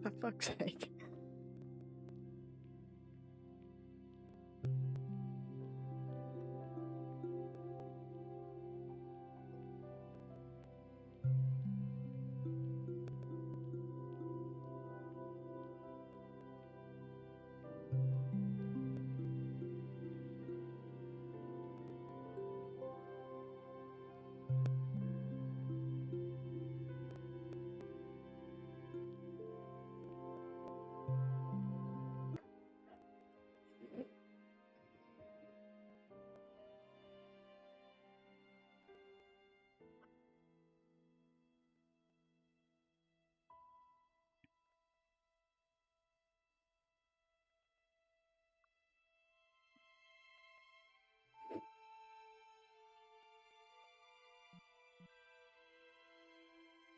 For fuck's sake.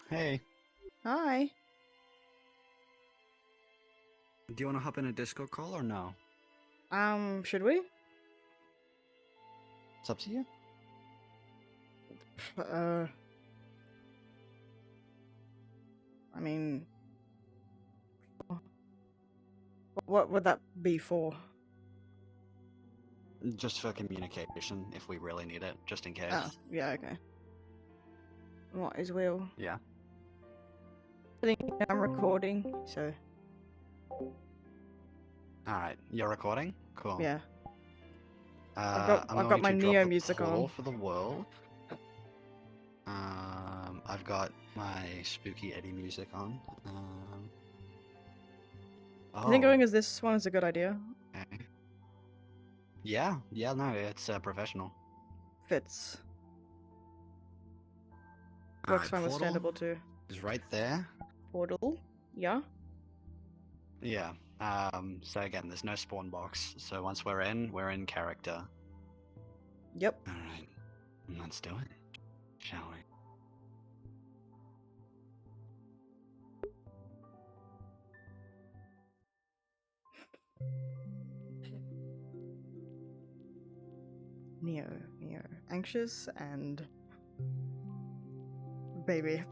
Hey, Hi. do you want to hop in a Discord call or no? Should we? It's up to you. I mean, what would that be for? Just for communication, if we really need it, just in case. Oh, yeah, okay. What is Will? Yeah. I think I'm recording, so Alright, you're recording? Cool. yeah. I'm I've got going my to Neo drop a music poll on. for the world. I've got my spooky Eddie music on. I think going as this one is a good idea. Okay. Yeah, no, it's professional. Fits. Works fine with Portal standable too. is right there. Portal? Yeah? Yeah. So again, there's no spawn box. So once we're in character. Yep. Alright. Let's do it. Shall we? Neo. Anxious and baby.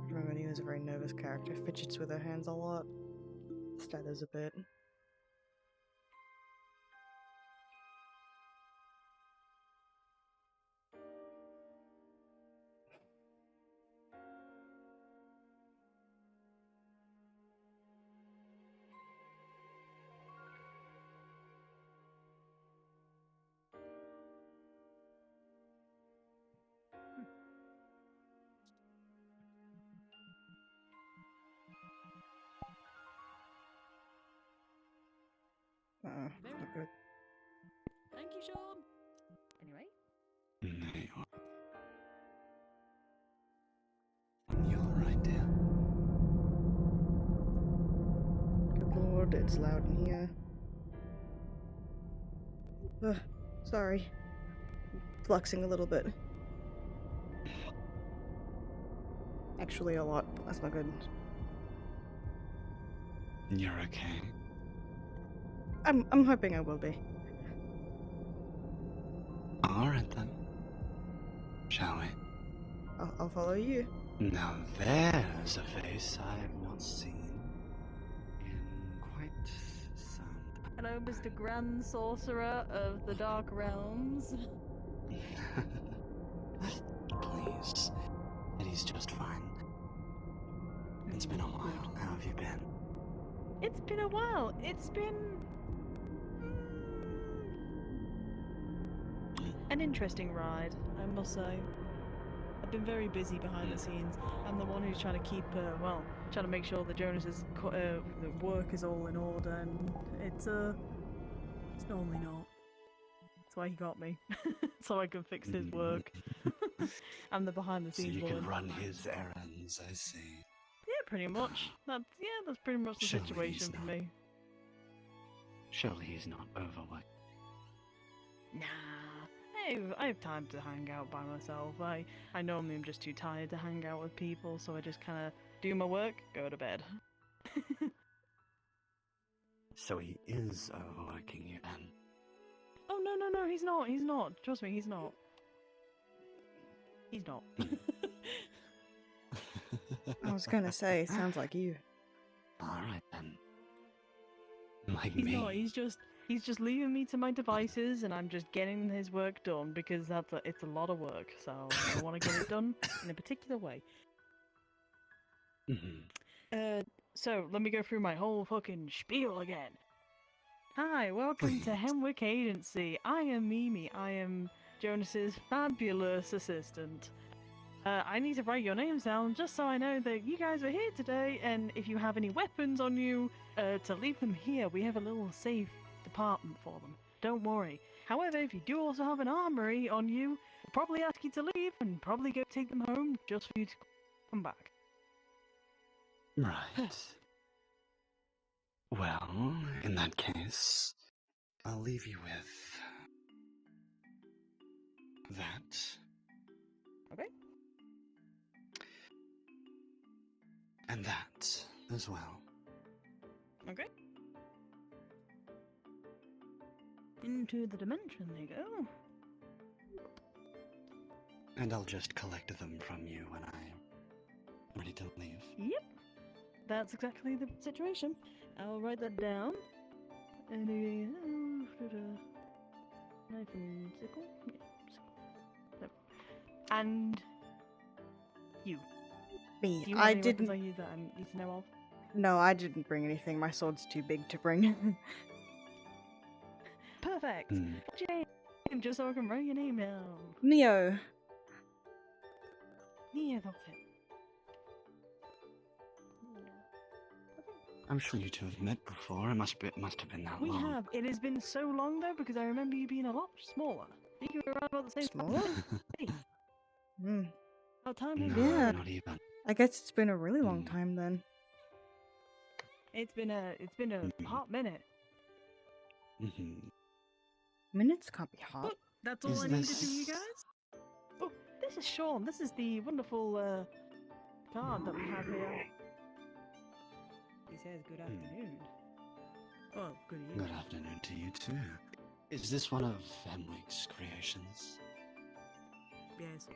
Remember, Neo's a very nervous character. Fidgets with her hands a lot. Stutters a bit. Not good. Thank you, Sean. Anyway. You're right, dear. Good lord, it's loud in here. Sorry. Fluxing a little bit. Actually, a lot. That's not good. You're okay. I'm hoping I will be. Alright then. Shall we? I'll follow you. Now there's a face I have not seen in quite some Hello, Mr. Grand Sorcerer of the Dark Realms. Please. Eddie's just fine. It's been a while. How have you been? It's been a while. It's been an interesting ride, I must say. I've been very busy behind the scenes. I'm the one who's trying to keep, trying to make sure that Jonas's the work is all in order, and it's normally not. That's why he got me, so I can fix his work. I'm the behind the So scenes you woman. can run his errands, I see. Yeah, pretty much. That's pretty much the Shall we situation for now? me. Surely he's not overweight. Nah, I have time to hang out by myself. I normally am just too tired to hang out with people, so I just kind of do my work, go to bed. So he is overworking you then. Oh no, he's not. He's not. Trust me, he's not. He's not. I was gonna say, sounds like you. Alright then. Like He's me. not. He's just leaving me to my devices, and I'm just getting his work done because it's a lot of work. So I want to get it done in a particular way. So let me go through my whole fucking spiel again. Hi, welcome to Please. Hemwick Agency. I am Mimi. I am Jonas's fabulous assistant. I need to write your names down just so I know that you guys are here today, and if you have any weapons on you, to leave them here. We have a little safe department for them. Don't worry. However, if you do also have an armory on you, we'll probably ask you to leave and probably go take them home just for you to come back. Right. Well, in that case, I'll leave you with that. Okay. And that as well. Okay. Into the dimension they go. And I'll just collect them from you when I'm ready to leave. Yep. That's exactly the situation. I'll write that down. And knife and sickle? Yeah, sickle. No. And you. Me, Do you have I any weapons didn't. on you that I need to know of? No, I didn't bring anything. My sword's too big to bring. Perfect! What's your name? Just so I can write your name down. Neo. Yeah, that's it. I'm sure you two have met before. It must have been that We long. have. It has been so long though because I remember you being a lot smaller. I think you were around about the same Smaller? Hey, Hmm. how time has No, flown. Yeah. not even. I guess it's been a really long time then. It's been a hot minute. Minutes can't be hot. But that's all Is I needed this- from you guys. Oh, this is Sean. This is the wonderful card that we have here. He says good afternoon. Oh, good evening. Good afternoon to you too. Is this one of Hemwick's creations? Yes.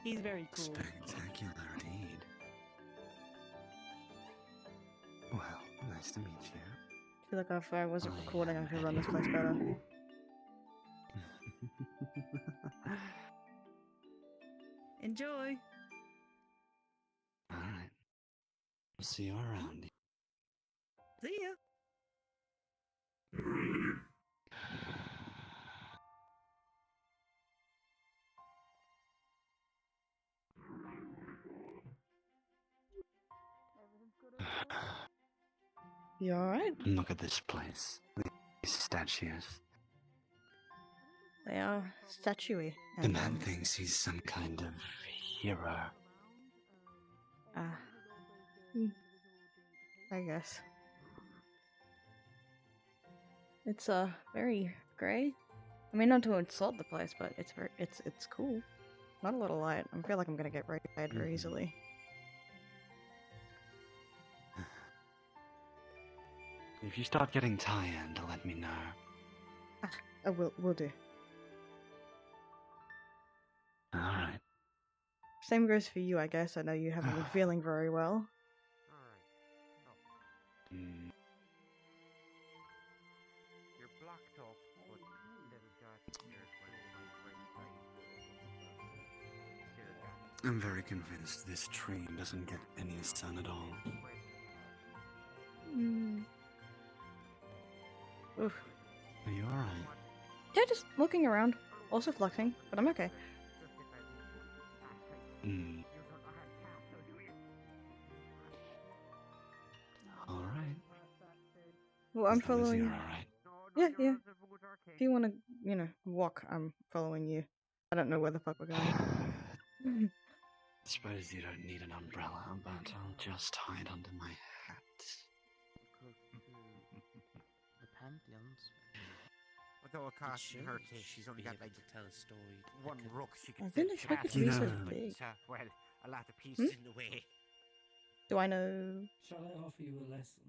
He's very cool. Spectacular indeed. Well, nice to meet you. I feel like if I wasn't recording, I could run this place better. Enjoy. Alright. I'll see you around. See ya. You alright? Look at this place. These statues. They are statuey. The man thinks he's some kind of hero. I guess. It's very grey. I mean, not to insult the place, but it's cool. Not a little light. I feel like I'm gonna get very tired very easily. If you start getting tired, let me know. I will do. Alright. Same goes for you, I guess. I know you haven't been feeling very well. You're blocked off, but little got I'm very convinced this tree doesn't get any sun at all. Oof. Are you alright? Yeah, just looking around. Also flexing, but I'm okay. Alright. Well, I'm As long as following. you're alright. Yeah. If you want to, walk, I'm following you. I don't know where the fuck we're going. Suppose you don't need an umbrella, but I'll just hide under my hat. Although it It costs her shows to, she's only be got able like to tell a story. one rook she I could fit didn't expect it to You be so know- big. well, a lot of pieces in the way. Do I know? Shall I offer you a lesson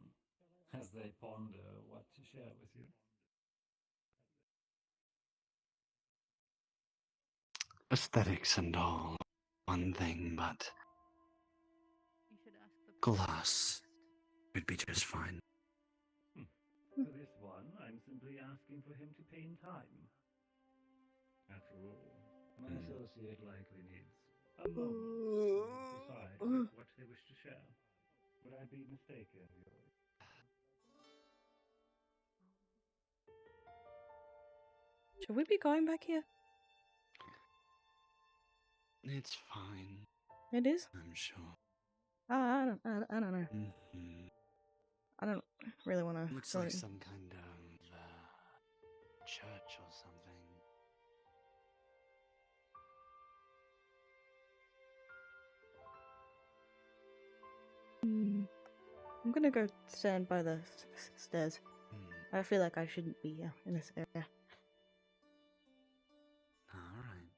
as they ponder what to share with you? Aesthetics and all, one thing, but You should ask the glass would be just fine. For this one, I'm simply asking for him to pay in time. After all, my associate likely needs a moment to decide what they wish to share. Would I be mistaken? Should we be going back here? It's fine, It is. I'm sure. I don't know. Mhm. I don't really want to. Looks like some kind of church or something. I'm gonna go stand by the stairs. Hmm. I feel like I shouldn't be in this area. Alright.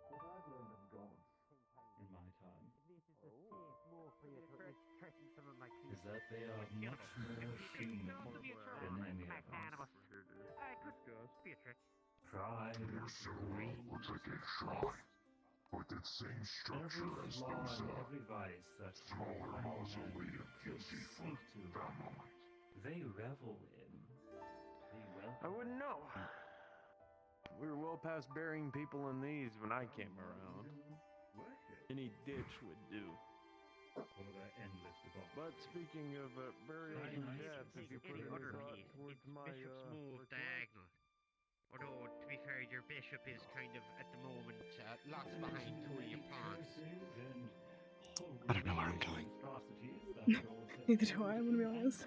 What I've learned of gods in my time is that they are much more human than any of us. Pride, greed, With its same structure every as flaw and themselves. every vice that Smaller one mausoleum hand could empty for sink to, that moment. they revel in. They welcome. I wouldn't know. We were well past burying people in these when I came around. Any ditch would do. For their endless devotion. But speaking of burials and deaths, have you put any thought towards my Bishop's move request? diagonal. Although, to be fair, your bishop is kind of, at the moment, locked behind two of your pawns. I don't know where I'm going. Neither do I, I'm gonna be honest.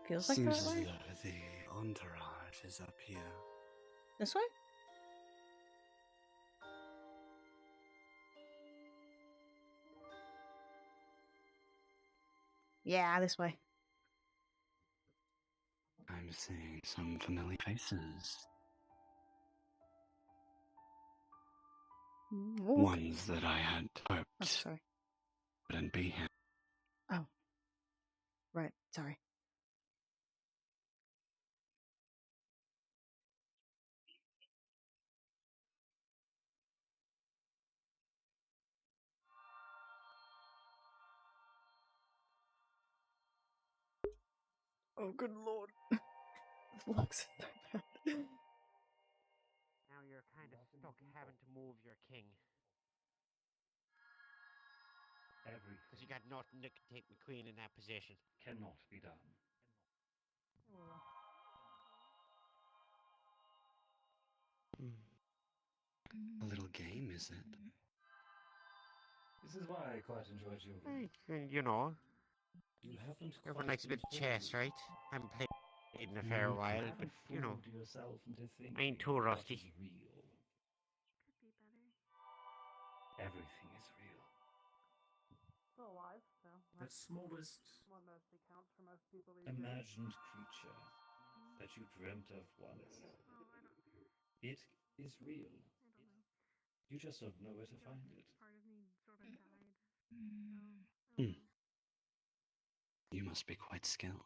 Feels like Seems that as way. though the entourage is up here. This way? Yeah, this way. I'm seeing some familiar faces. Walk. Ones that I had Oh, hoped sorry. wouldn't be here. Oh. Right, sorry. Oh, good lord. This looks so bad. Now you're kind of stuck having to move your king. Everything Because you got nothing that can take the queen in that position. cannot be done. A little game, is it? This is why I quite enjoyed your room. You know, You haven't everyone quite likes a bit of chess, informed right? I haven't played in a me. fair You while, but, haven't you know, fooled yourself into thinking I ain't too what rusty. is real. Everything is real. Still alive, so The smallest what mostly counts for most people these days. imagined creature that you dreamt of once. It is real. You just don't know where to find it. Part of me sort of died. You must be quite skilled.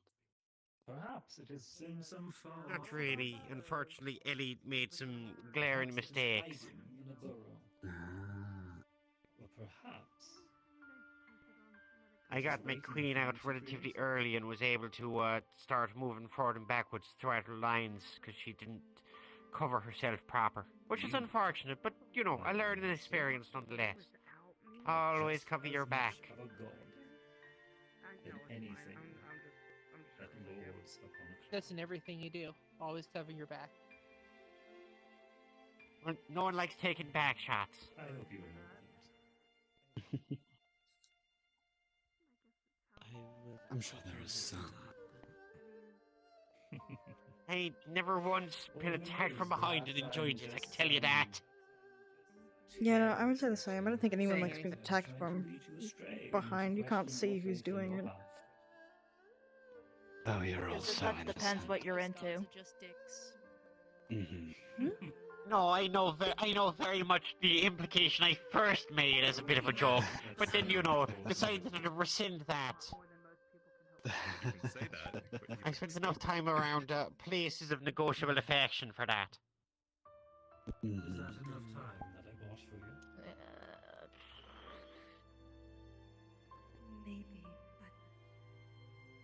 Perhaps it is in some far. Not really. Unfortunately, Ellie made some glaring mistakes. In a burrow. Ah. Or perhaps I got my queen out relatively early and was able to start moving forward and backwards throughout her lines because she didn't cover herself proper. Which is unfortunate, but, you know, I learned an experience nonetheless. Always cover your back. of a god than anything that lords upon a cloud. That's in everything you do. Always cover your back. Well, no one likes taking back shots. I hope you know that. I'm sure there is some. I never once been attacked from behind and enjoyed it, I can tell you that. Yeah, no, I would say the same. I don't think anyone Saying likes being anything. attacked Trying to from lead you astray behind. into You can't see questionable who's faith in doing your it. path. Oh, you're all Guess so that innocent. Depends what you're into. Those are just dicks. Mm-hmm. No, I know very much the implication I first made as a bit of a joke, but then, decided to rescind that. Say that. I spent enough time around places of negotiable affection for that. Is that enough time that I bought for you? Maybe, but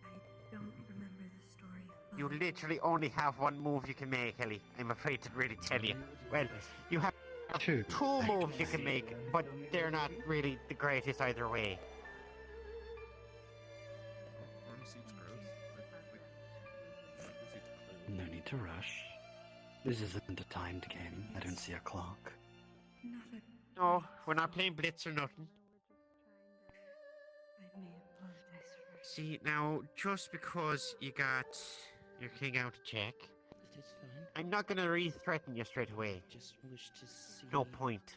I don't remember the story You fully. literally only have one move you can make, Ellie. I'm afraid to really tell you. Well, you have Two, two moves you can make, but they're not really the greatest either way. No need to rush. This isn't a timed game. I don't see a clock. Not a... No, we're not playing Blitz or nothing. I may apologize for... See, now, just because you got your king out to check, It's fine. I'm not gonna re-threaten you straight away. Just wish to see. No point.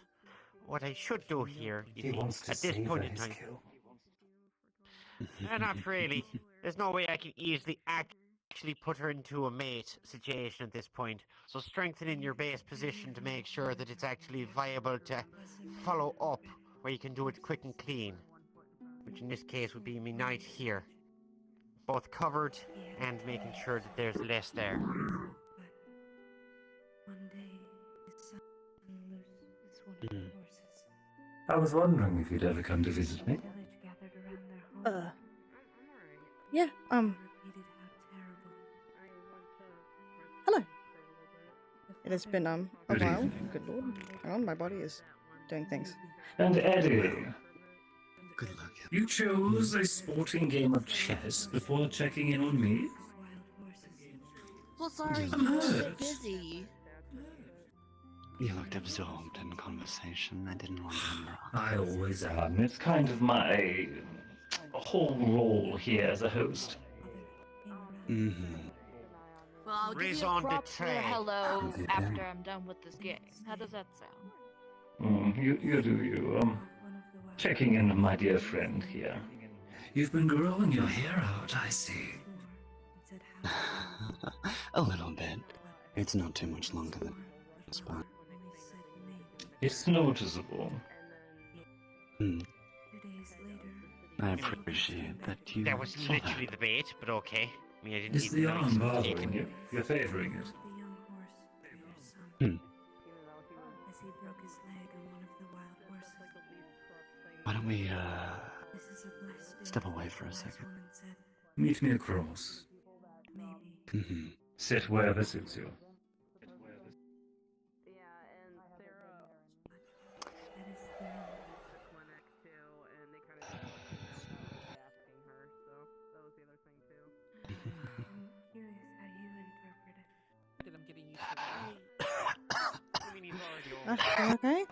What I should do here He is, wants to at this savor point in his time, kill. not really. There's no way I can easily actually put her into a mate situation at this point. So strengthening your base position to make sure that it's actually viable to follow up, where you can do it quick and clean. Which in this case would be me knight here. Both covered and making sure that there's less there. But one day, his son loose is one of the horses. I was wondering if you'd ever come to visit me. The village gathered around their home. Yeah, Repeated how terrible. hello. It has been, a Good while. evening. Good lord. Hang on, my body is doing things. And Eddie, Good luck. you chose a sporting game of chess before checking in on me? Wild horses. Well, sorry, I'm you were a hurt. bit busy. You looked absorbed in conversation. I didn't want to interrupt. I always am. It's kind of my whole role here as a host. Mm-hmm. Well, I'll give Raise you a on the proper tray. hello Okay. after I'm done with this game. How does that sound? You do you. Checking in on my dear friend here. You've been growing your hair out, I see. A little bit. It's not too much longer than a spot. It's noticeable. Hmm. 2 days later, I appreciate that you That was saw literally the bait, but okay. I mean, I didn't Is need the to know arm bothering taken. you? You're favoring it. the young horse for your son. Hmm. As he broke his leg on one of the wild horses. Why don't we, This is a blessed day, step away for a the wise second? woman said. Meet me across. Maybe. Mm-hmm. Sit wherever suits you. That is the end. I'm curious how you interpret it. I'm getting used to that. I mean, he's already You okay?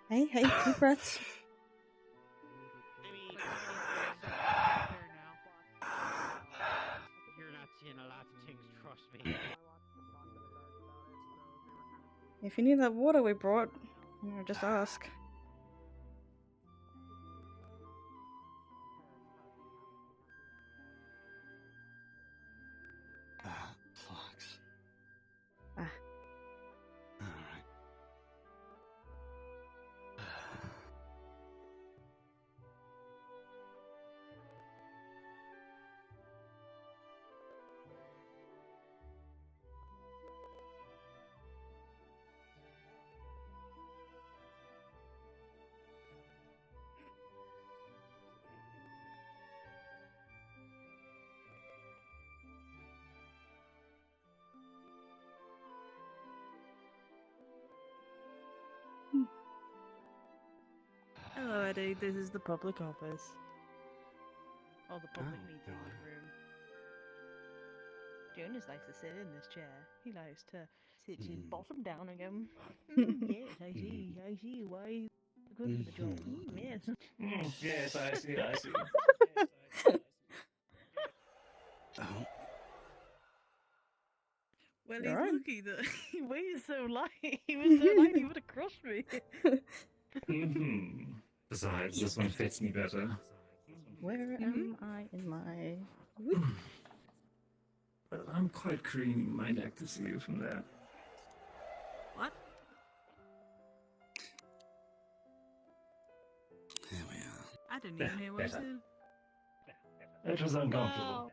Hey, deep breaths. I mean, you're not seeing a lot of things, trust me. If you need that water we brought, just ask. Fox. Ah. Alright. Hello, Eddie. This is the public office. Or the public Oh, meeting right. room. Jonas likes to sit in this chair. He likes to sit his bottom down and go, yes, I see, why good for the job. Yes. Yes, I see, I see. Oh. Well, You're he's right. lucky that he weighs so light. He was so light he would have crushed me. Mm-hmm. Besides, this one fits me better. Where am I in my... But I'm quite craning my neck to see you from there. What? Here we are. I didn't even hear what he Better. said. It was uncomfortable. No.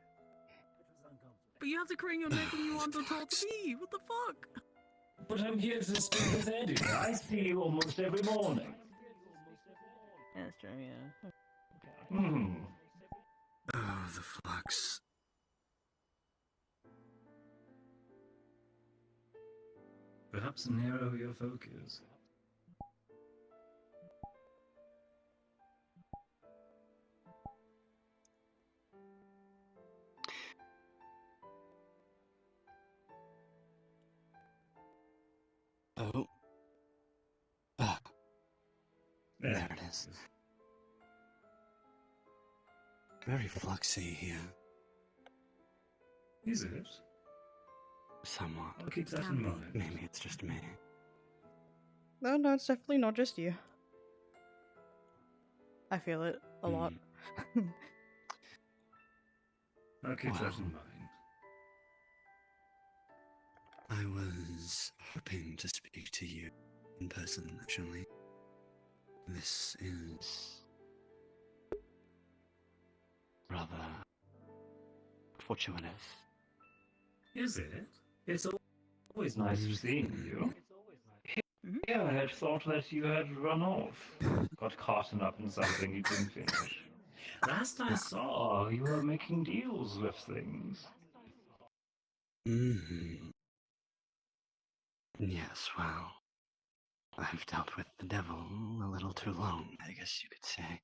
But you have to crane your neck when you want to talk to me. What the fuck? But I'm here to speak with Eddie. I see you almost every morning. Yeah, that's true, yeah. Hmm. Oh, the flux. Perhaps narrow your focus. Oh. Ah. There it is. Very fluxy here. Is it? Somewhat. I'll keep that in mind. Maybe it's just me. No, it's definitely not just you. I feel it a lot. I'll keep that in mind. I was hoping to speak to you in person, actually. This is rather fortuitous. Is it? It's always nice seeing you. Here I had thought that you had run off. Got caught up in something you didn't finish. Last I saw, you were making deals with things. Mm-hmm. Yes, well, I've dealt with the devil a little too long, I guess you could say.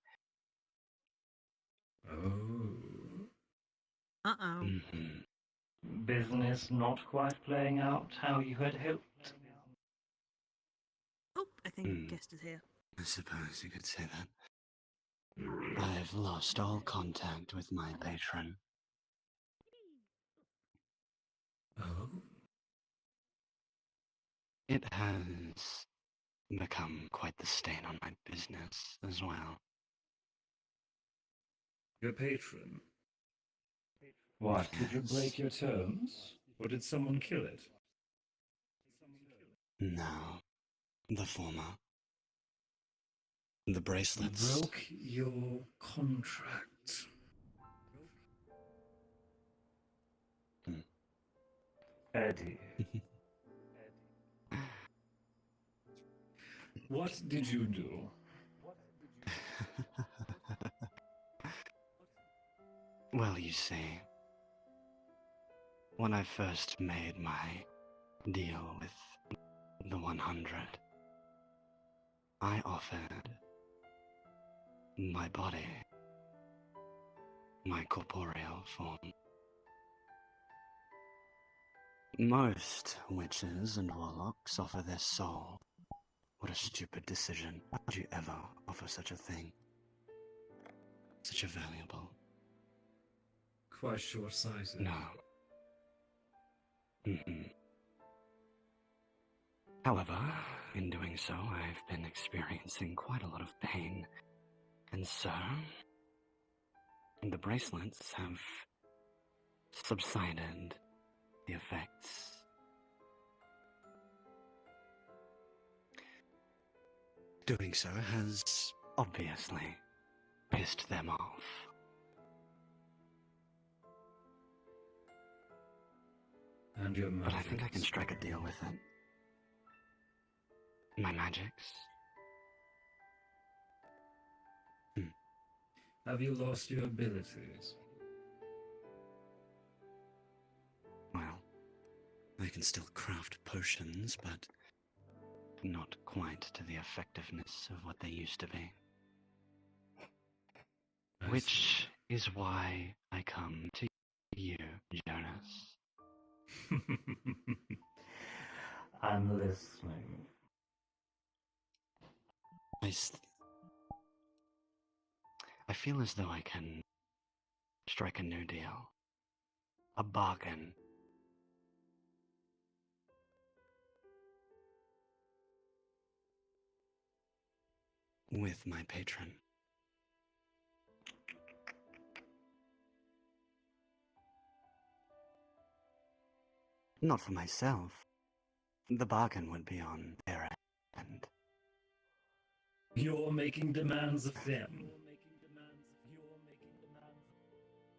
Oh. Uh-oh. Mm-hmm. Business not quite playing out how you had hoped. Oh, I think guest is here. I suppose you could say that. I've lost all contact with my patron. Oh? It has become quite the stain on my business as well. Your patron? What, did you break your terms? Or did someone kill it? No, the former. The bracelets. You broke your contract. Eddie. What did you do? Well, you see, when I first made my deal with the 100, I offered my body, my corporeal form. Most witches and warlocks offer their soul. What a stupid decision. Why would you ever offer such a thing? Such a valuable... Quite short-sighted. No. However, in doing so, I've been experiencing quite a lot of pain. And so, the bracelets have subsided the effects. Doing so has obviously pissed them off. And your magic. But I think I can strike a deal with it. My magics. Have you lost your abilities? Well, I can still craft potions, but not quite to the effectiveness of what they used to be. Which is why I come to you, Jonas. I'm listening. I feel as though I can strike a new deal. A bargain. with my patron. Not for myself. The bargain would be on their end. You're making demands of them.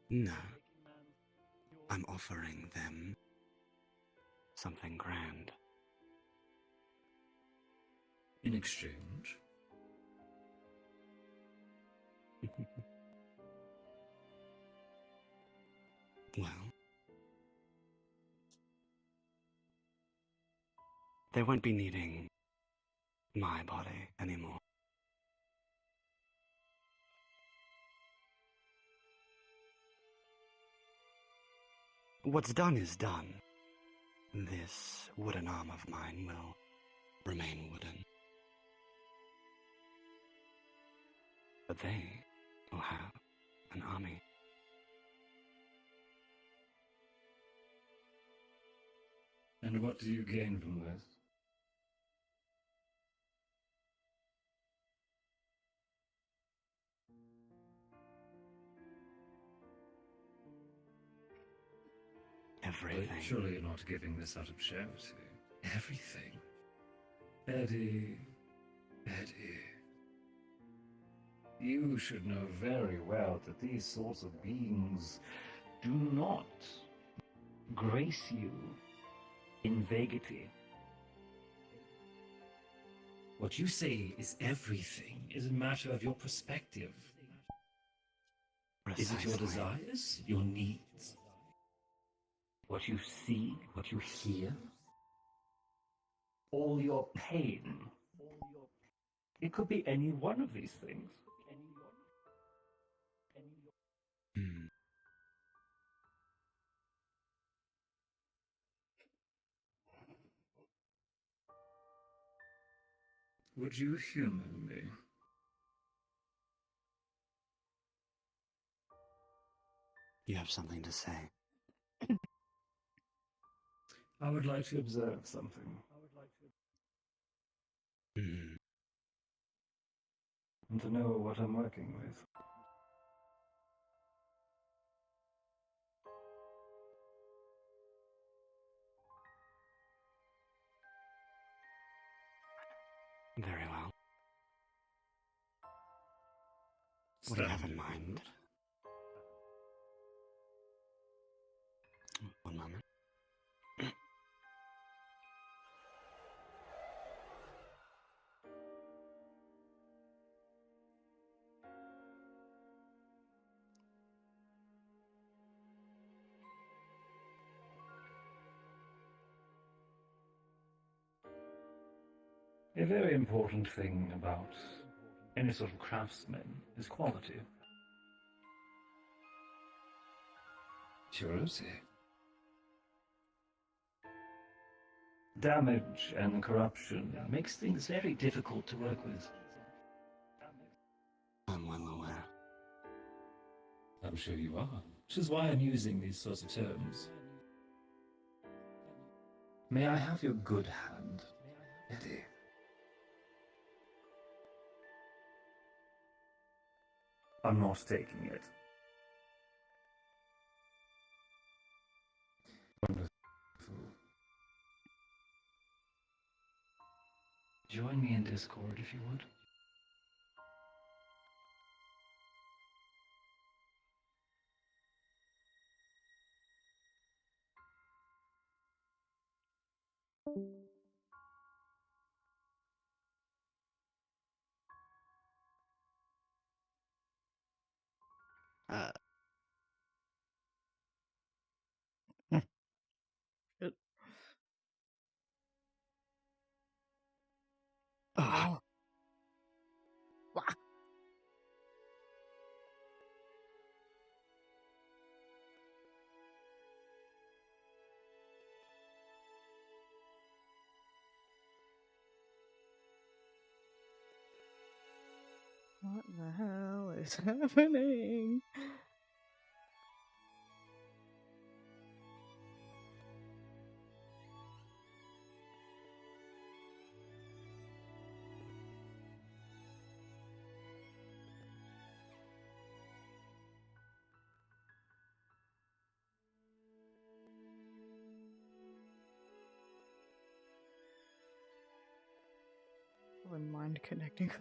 No. I'm offering them something grand. In exchange? Well, they won't be needing my body anymore. What's done is done. This wooden arm of mine will remain wooden. But they will have an army. And what do you gain from this? Everything. But surely you're not giving this out of charity. Everything. Eddie. You should know very well that these sorts of beings do not grace you in vaguity. What you say is everything is a matter of your perspective. Precisely. Is it your desires, your needs? What you see, what you hear? All your pain? It could be any one of these things. Hmm. Would you humor me? You have something to say. I would like to observe something. Hmm. And to know what I'm working with. Very well. What do you have in mind? One moment. A very important thing about any sort of craftsman is quality. Purity. Damage and corruption makes things very difficult to work with. I'm well aware. I'm sure you are, which is why I'm using these sorts of terms. May I have your good hand, Eddie? I'm not taking it. Wonderful. Join me in Discord if you would. Ah, What the hell is happening? mind connecting.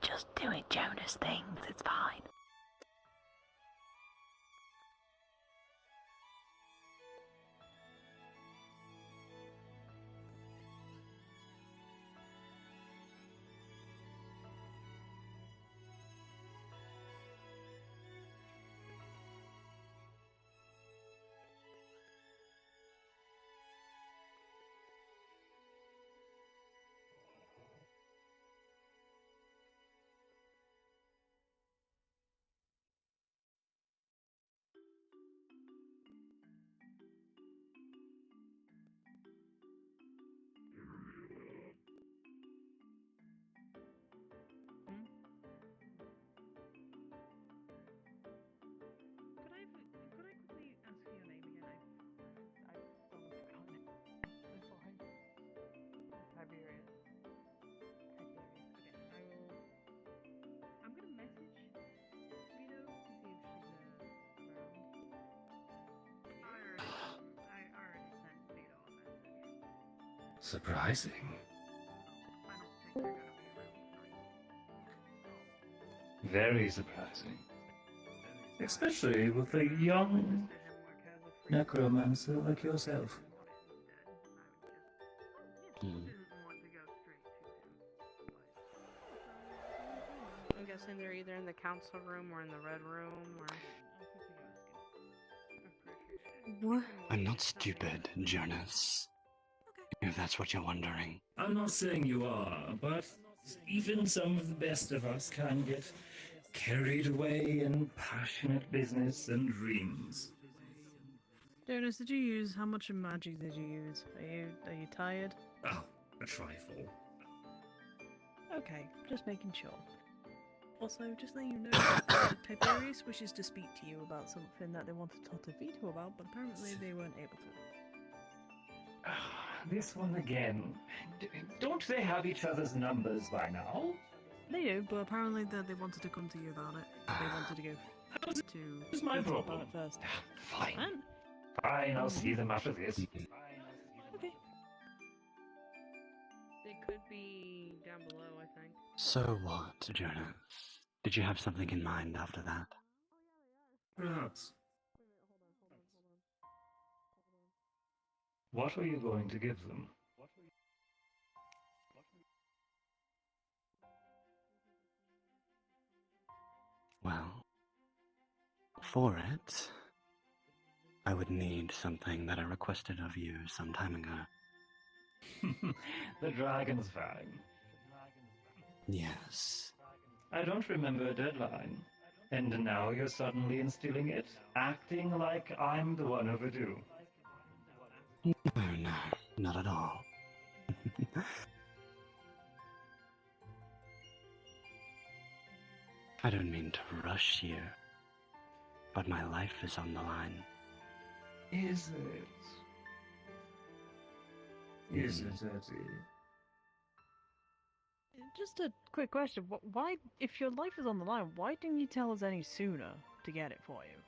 Just doing Jonas things, it's fine. Could I quickly ask for your name again? I've forgotten it. It's fine. Tiberius. Okay, I'm gonna message Vito to see if she's around. I already sent Vito a message. Surprising. I don't think they're gonna be around. Very surprising. Especially with a young necromancer like yourself. I'm guessing they're either in the council room or in the red room or... What? I'm not stupid, Jonas. If that's what you're wondering. I'm not saying you are, but even some of the best of us can get carried away in passionate business and dreams. Jonas, did you use how much of magic did you use? Are you tired? Oh, a trifle. Okay, just making sure. Also, just letting you know, Tiberius wishes to speak to you about something that they wanted to talk to Vito about, but apparently they weren't able to. This one again. Don't they have each other's numbers by now? They do, but apparently they wanted to come to you about it. They wanted to go What's my Vito problem? about it first. Fine. And Fine, I'll see them after this. okay. They could be down below, I think. So what, Jonas? Did you have something in mind after that? Perhaps. What are you going to give them? Well, for it, I would need something that I requested of you some time ago. The dragon's fang. Yes. I don't remember a deadline. And now you're suddenly instilling it, acting like I'm the one overdue. No, not at all. I don't mean to rush you, but my life is on the line. Is it? Is it, Eddie? Just a quick question. Why, if your life is on the line, why didn't you tell us any sooner to get it for you?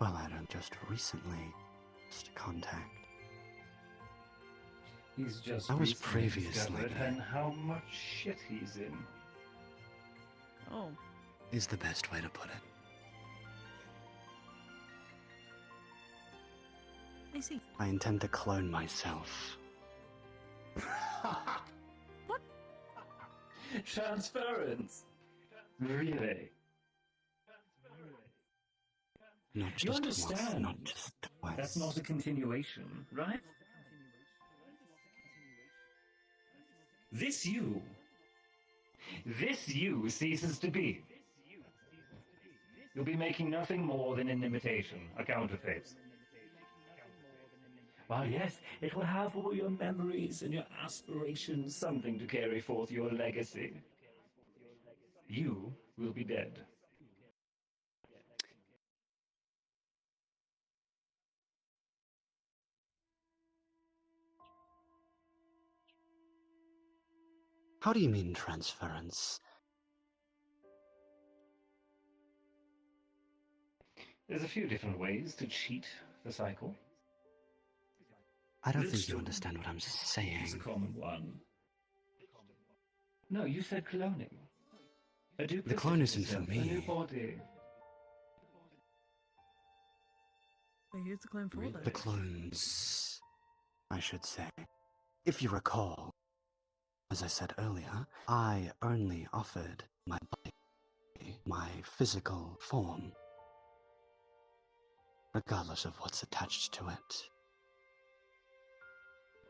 Well, I don't just recently lost contact. He's just I was recently previously discovered and how much shit he's in. Oh. Is the best way to put it. I see. I intend to clone myself. What? Transference? Really? Not You just once, understand? not just twice. That's not a continuation, right? This you ceases to be. You'll be making nothing more than an imitation, a counterfeit. While yes, it will have all your memories and your aspirations, something to carry forth your legacy. You will be dead. How do you mean transference? There's a few different ways to cheat the cycle. I don't think you Glitchstone understand what I'm is a saying. common one. No, you said cloning. A duplicate The clone isn't yourself, for a new me. body. So who's the clone for Really? then? The clones, I should say. If you recall, as I said earlier, I only offered my body, my physical form, regardless of what's attached to it.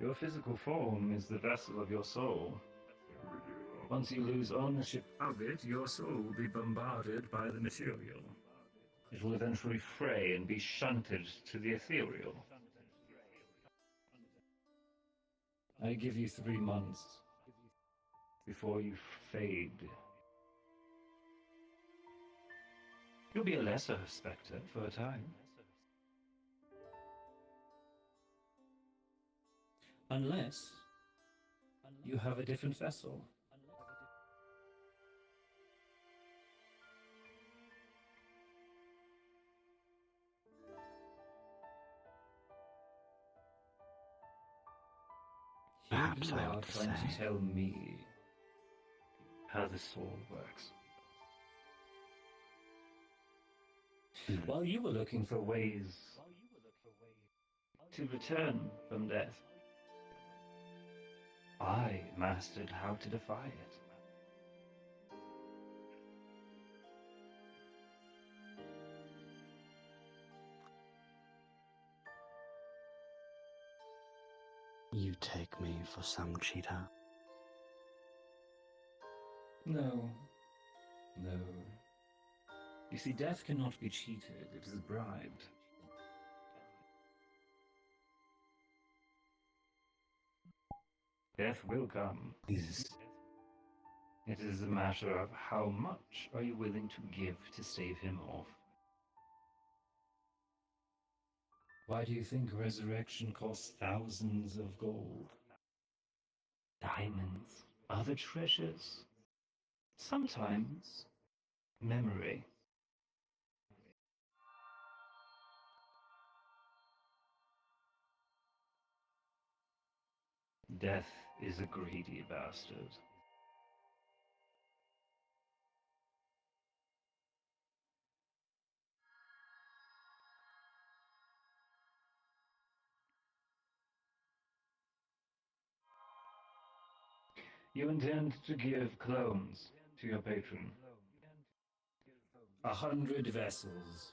Your physical form is the vessel of your soul. Once you lose ownership of it, your soul will be bombarded by the material. It will eventually fray and be shunted to the ethereal. I give you 3 months before you fade. You'll be a lesser spectre for a time. Unless you have a different vessel. Perhaps You I are ought to trying say. to tell me how the soul works. While you were looking for ways to return from death, I mastered how to defy it. You take me for some cheater. No. No. You see, death cannot be cheated, it is bribed. Death will come. It is a matter of how much are you willing to give to stave him off. Why do you think resurrection costs thousands of gold? Diamonds, other treasures, sometimes memory. Death is a greedy bastard. You intend to give clones to your patron. 100 vessels,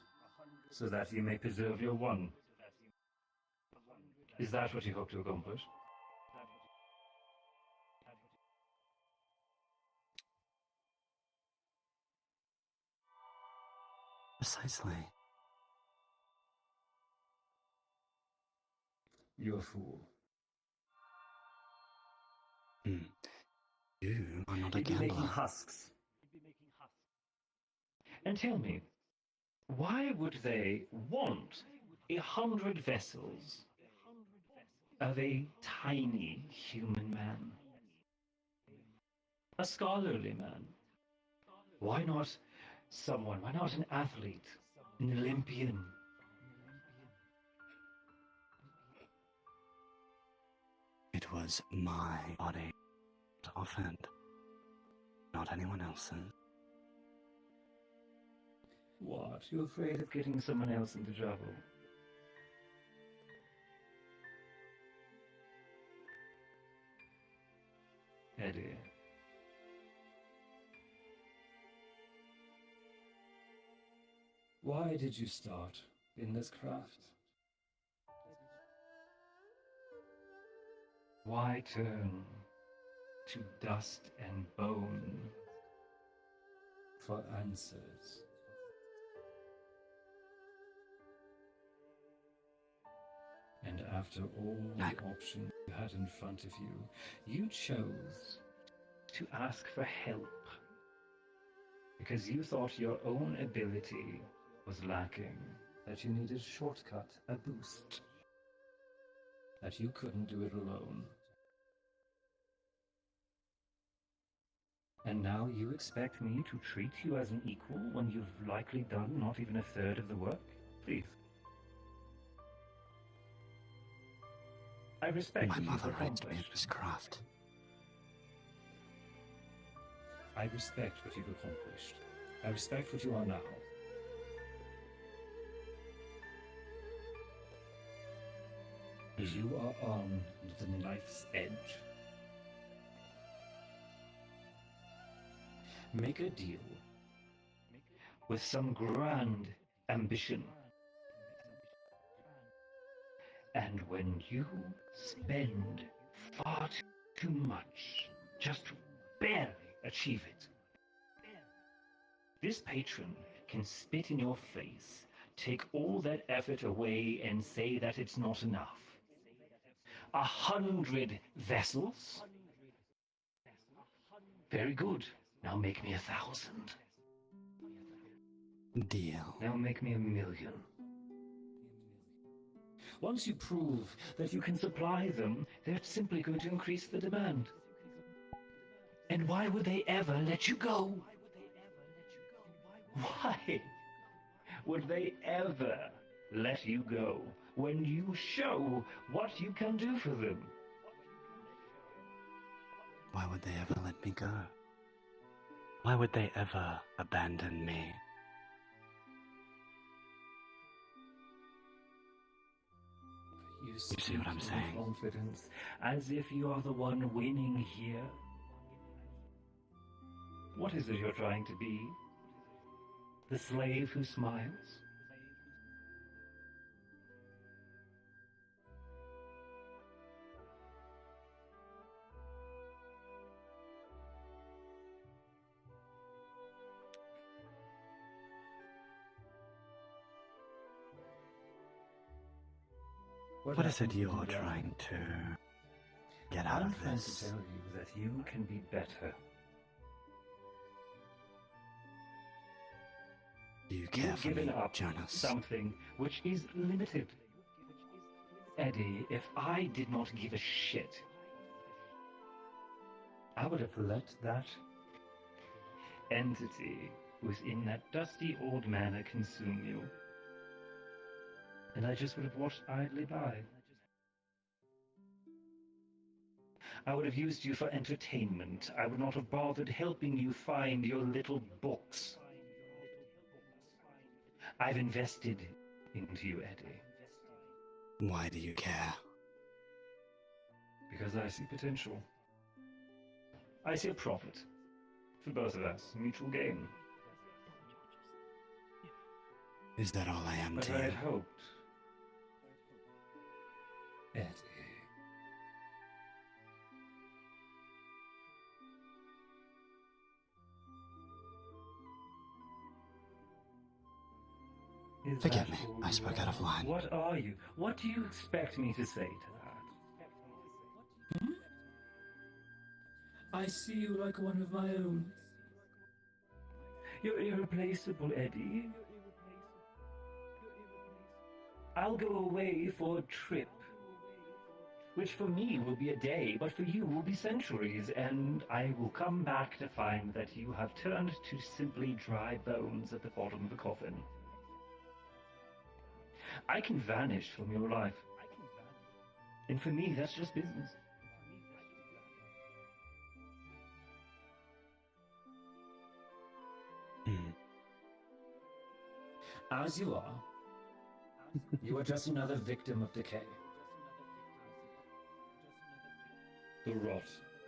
so that you may preserve your one. Is that what you hope to accomplish? Precisely. You're a fool. You are not a You'd be making gambler. husks. And tell me, why would they want 100 vessels of a tiny human man? A scholarly man? Why not someone? Why not an athlete? An Olympian? It was my body to offend, not anyone else's. What? You're afraid of getting someone else into trouble? Eddie. Why did you start in this craft? Why turn to dust and bone for answers? And after all the options you had in front of you, you chose to ask for help because you thought your own ability was lacking, that you needed a shortcut, a boost, that you couldn't do it alone. And now you expect me to treat you as an equal when you've likely done not even a third of the work? Please. I respect My what you've mother raised me in accomplished. this craft. I respect what you've accomplished. I respect what you are now. You are on the knife's edge. Make a deal with some grand ambition. And when you spend far too much just to barely achieve it, this patron can spit in your face, take all that effort away, and say that it's not enough. 100 vessels? Very good. Now make me 1,000. Deal. Now make me 1,000,000. Once you prove that you can supply them, they're simply going to increase the demand. And why would they ever let you go? Why would they ever let you go when you show what you can do for them? Why would they ever let me go? Why would they ever abandon me? You see what I'm speak saying? with confidence, as if you are the one winning here. What is it you're trying to be? The slave who smiles? What is it you're trying to get out I'm of trying to this? tell you that you can be better. Do you care You've for given me, up Jonas? something which is limited. Eddie, if I did not give a shit, I would have let that entity within that dusty old manor consume you. And I just would have watched idly by. I would have used you for entertainment. I would not have bothered helping you find your little books. I've invested into you, Eddie. Why do you care? Because I see potential. I see a profit. For both of us, mutual gain. Is that all I am But to I you? had hoped. Eddie. Is Forgive that me, all I you spoke are? out of line. What are you? What do you expect me to say to that? I see you like one of my own. You're irreplaceable, Eddie. I'll go away for a trip, which for me will be a day, but for you will be centuries, and I will come back to find that you have turned to simply dry bones at the bottom of a coffin. I can vanish from your life. And for me, that's just business. As you are just another victim of decay. The rot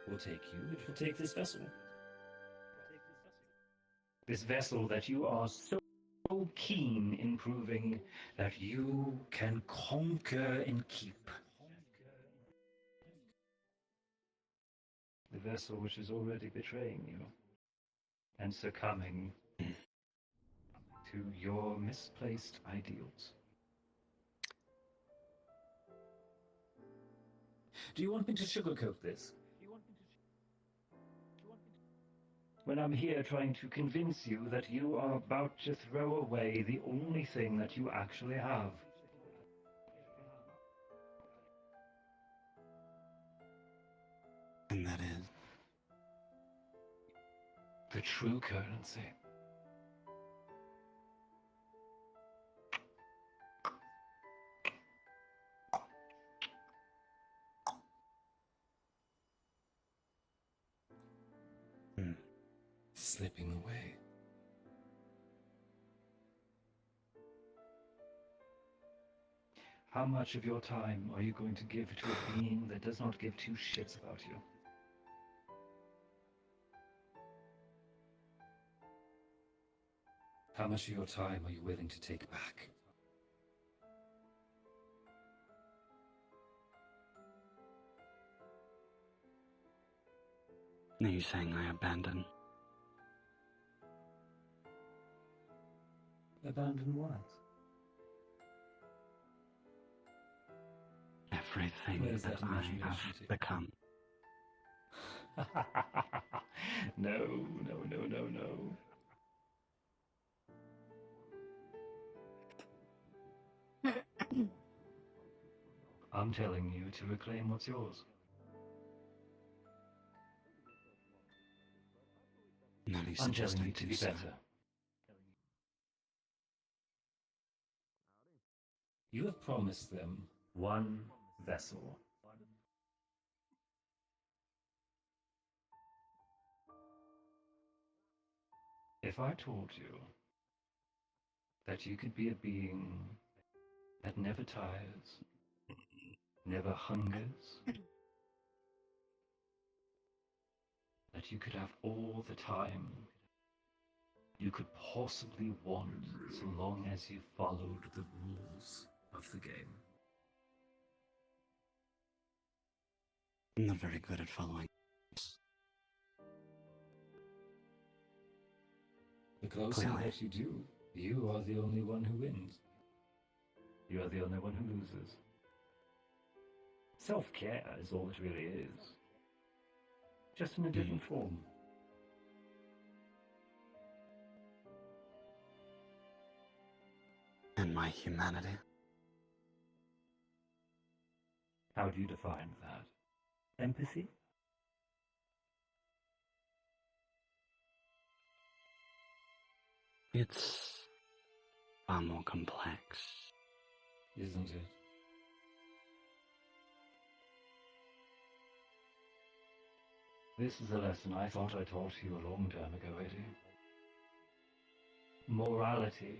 will take you. It will take this vessel. This vessel that you are so keen in proving that you can conquer and keep. The vessel which is already betraying you and succumbing to your misplaced ideals. Do you want me to sugarcoat this? When I'm here trying to convince you that you are about to throw away the only thing that you actually have. And that is? The true currency. Slipping away. How much of your time are you going to give to a being that does not give two shits about you? How much of your time are you willing to take back? Are you saying I abandon? Abandon what? Everything Where's that that I imagination have to? become. No. I'm telling you to reclaim what's yours. None you I'm suggest telling I you to do be so. better. You have promised them one vessel. If I told you that you could be a being that never tires, never hungers, that you could have all the time you could possibly want so long as you followed the rules of the game. I'm not very good at following. The closer Clearly. that you do, you are the only one who wins. You are the only one who loses. Self-care is all it really is. Just in a different form. And my humanity. How do you define that? Empathy? It's far more complex. Isn't it? This is a lesson I thought I taught you a long time ago, Eddie. Morality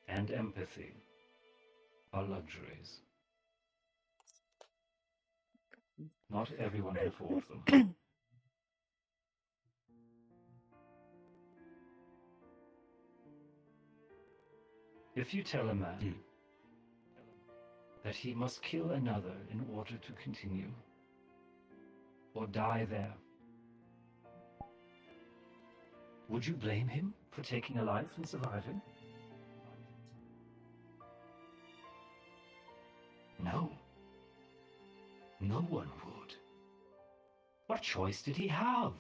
and empathy are luxuries. Not everyone can afford them. If you tell a man that he must kill another in order to continue, or die there, would you blame him for taking a life and surviving? No. No one would. What choice did he have?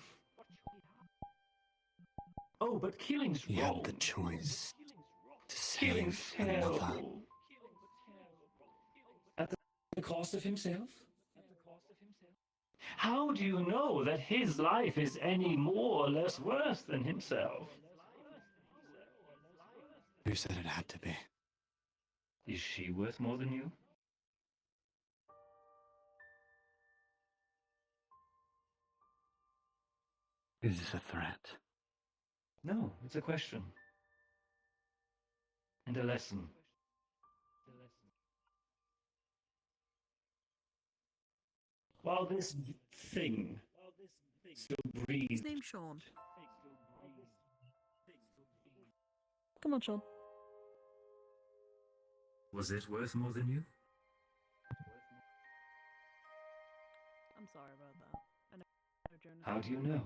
Oh, but killing's He wrong. had the choice to Killing's save another. terrible. At the cost of himself? How do you know that his life is any more or less worth than himself? Who said it had to be? Is she worth more than you? Is this a threat? No, it's a question. And a lesson. While this thing still breathes. His name's Sean. Come on, Sean. Was it worth more than you? I'm sorry about that. I know Jonas. How do you know?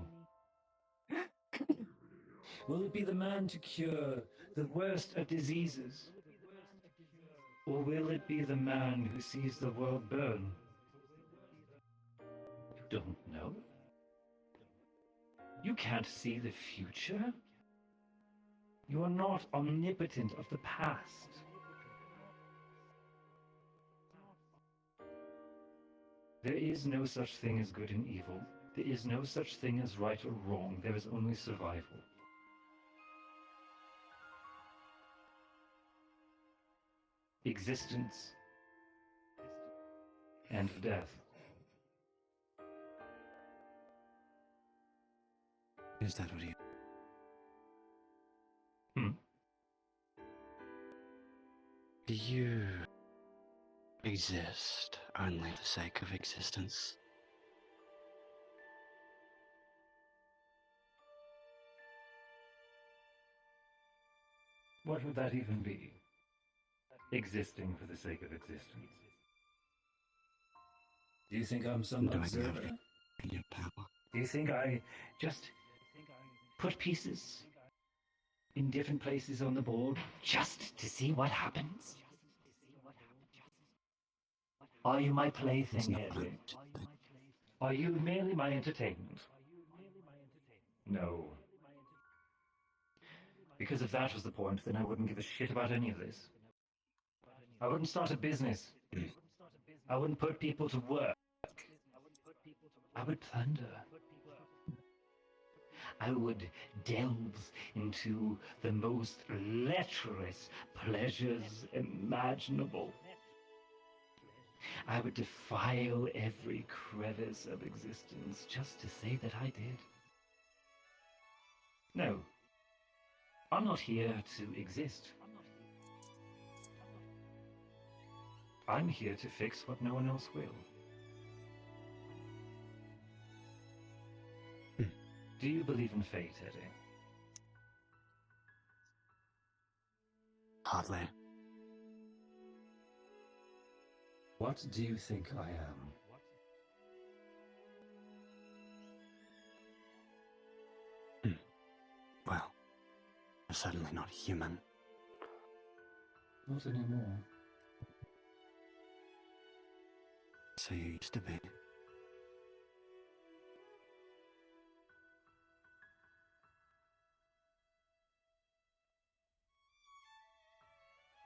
Will it be the man to cure the worst of diseases? Or will it be the man who sees the world burn? You don't know. You can't see the future. You are not omnipotent of the past. There is no such thing as good and evil. There is no such thing as right or wrong. There is only survival. Existence and death. Is that what you... Do you exist only for the sake of existence? What would that even be? Existing for the sake of existence. Do you think I'm some Doing observer? everything in your power. Do you think I just put pieces in different places on the board just to see what happens? Are you my It's plaything, not Eddie? what Are you merely my entertainment? No. Because if that was the point, then I wouldn't give a shit about any of this. I wouldn't start a business. I wouldn't put people to work. I would plunder. I would delve into the most lecherous pleasures imaginable. I would defile every crevice of existence just to say that I did. No. I'm not here to exist. I'm here to fix what no one else will. Do you believe in fate, Eddie? Hardly. What do you think I am? Well, you're certainly not human. Not anymore. So you used to be.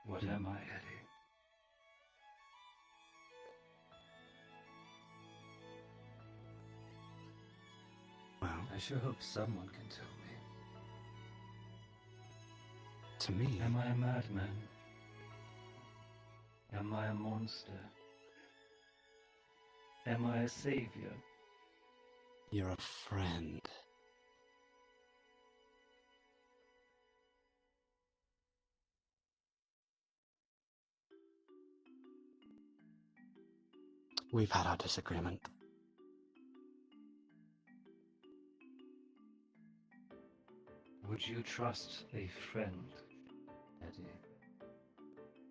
What am I, Eddie? Well, I sure hope someone can tell me. to me, Am I a madman? Am I a monster? Am I a savior? you're a friend. We've had our disagreement. Would you trust a friend, Eddie,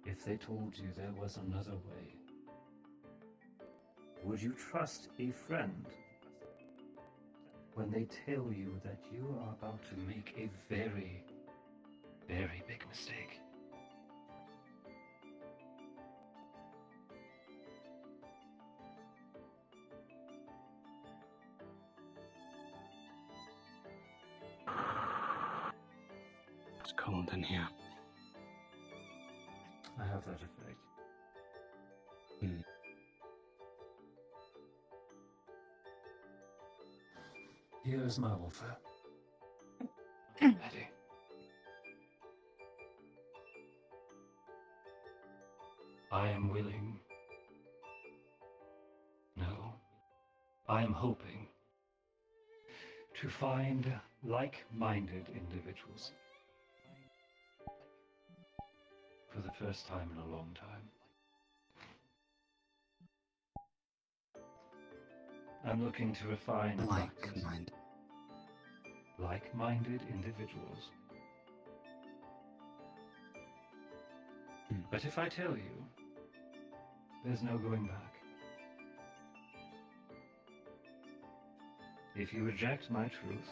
if they told you there was another way? Would you trust a friend when they tell you that you are about to make a very, very big mistake? It's cold in here. I have that effect. Here's my offer. Eddie. I am willing. No, I am hoping to find like-minded individuals for the first time in a long time. I'm looking to refine Like-minded. Like-minded individuals. But if I tell you, there's no going back. If you reject my truth,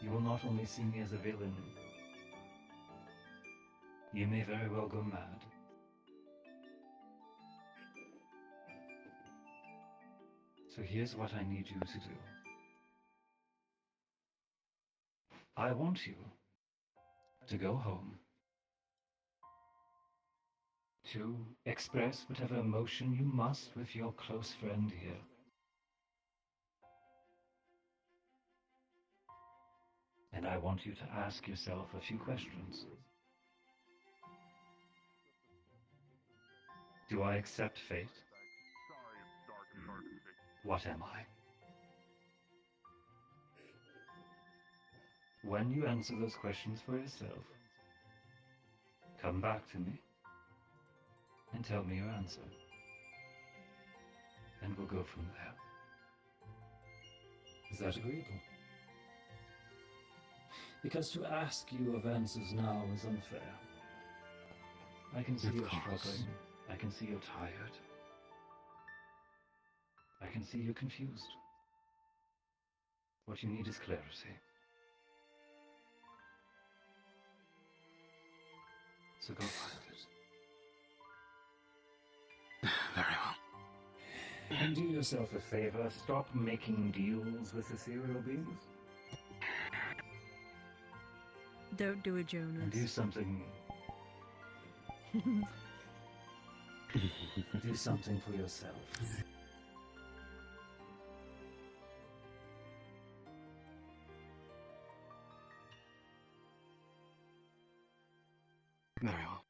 you will not only see me as a villain, you may very well go mad. So here's what I need you to do. I want you to go home to express whatever emotion you must with your close friend here. And I want you to ask yourself a few questions. Do I accept fate? What am I? When you answer those questions for yourself, come back to me and tell me your answer. And we'll go from there. Is that agreeable? Because to ask you of answers now is unfair. I can see you're struggling. I can see you're tired. I can see you're confused. What you need is clarity. So go find it. Very well. And do yourself a favor, stop making deals with ethereal beings. Don't do it, Jonas. And do something... do something for yourself. Very well.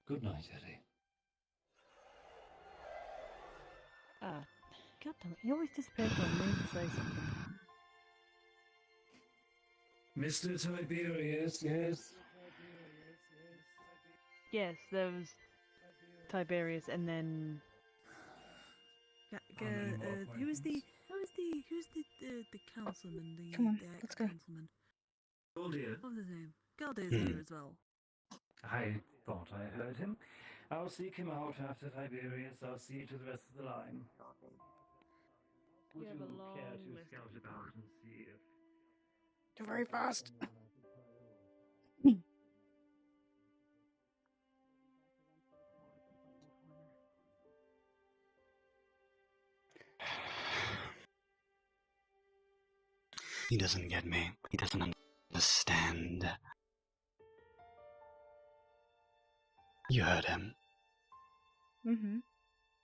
Good night, Eddie. God damn it, he always disappears when I need to say something. Mr. Tiberius, yes? Yes, there was Tiberius, and then who's the councilman? Come on, the let's go. ex-councilman. Oh dear. What was his name? Galde's here as well. I thought I heard him. I'll seek him out after Tiberius. I'll see to the rest of the line. Would You have a you long care to list. scout about and see if... You're very fast. He doesn't get me. He doesn't understand. You heard him. Mm-hmm.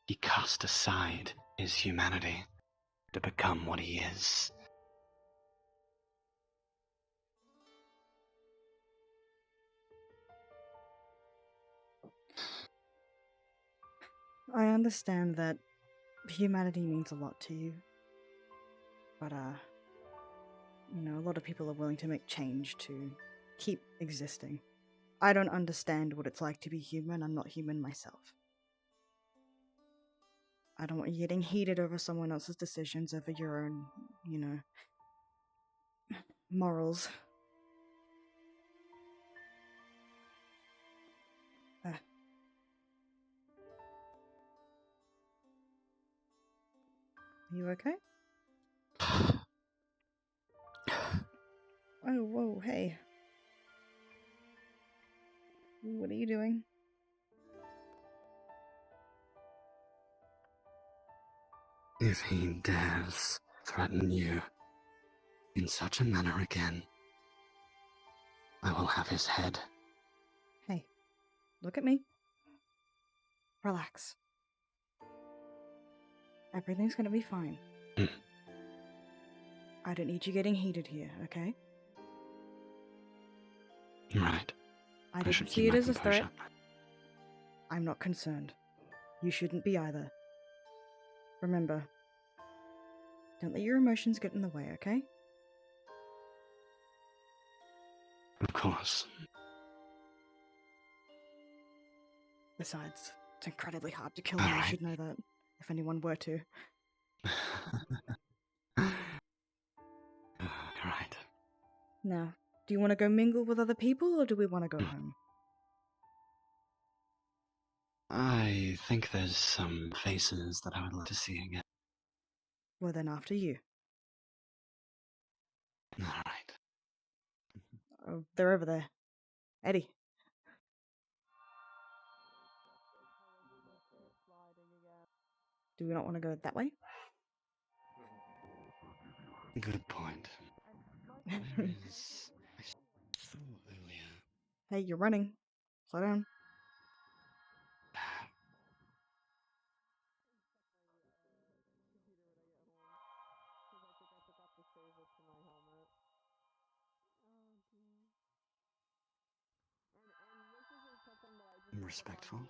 He cast aside his humanity to become what he is. I understand that humanity means a lot to you. But, you know, a lot of people are willing to make change to keep existing. I don't understand what it's like to be human. I'm not human myself. I don't want you getting heated over someone else's decisions, over your own, you know, morals. You okay? Oh, whoa, hey. What are you doing? If he dares threaten you in such a manner again, I will have his head. Hey, look at me. Relax. Everything's gonna be fine. I don't need you getting heated here, okay? Right. I didn't see it as a threat. I'm not concerned. You shouldn't be either. Remember, don't let your emotions get in the way, okay? Of course. Besides, it's incredibly hard to kill me, you should know that, if anyone were to. Right. Now, do you want to go mingle with other people, or do we want to go home? I think there's some faces that I would like to see again. Well, then after you. Alright. Oh, they're over there. Eddie. Do we not want to go that way? Good point. Where is... I saw earlier. Hey, you're running. Slow down. respectful.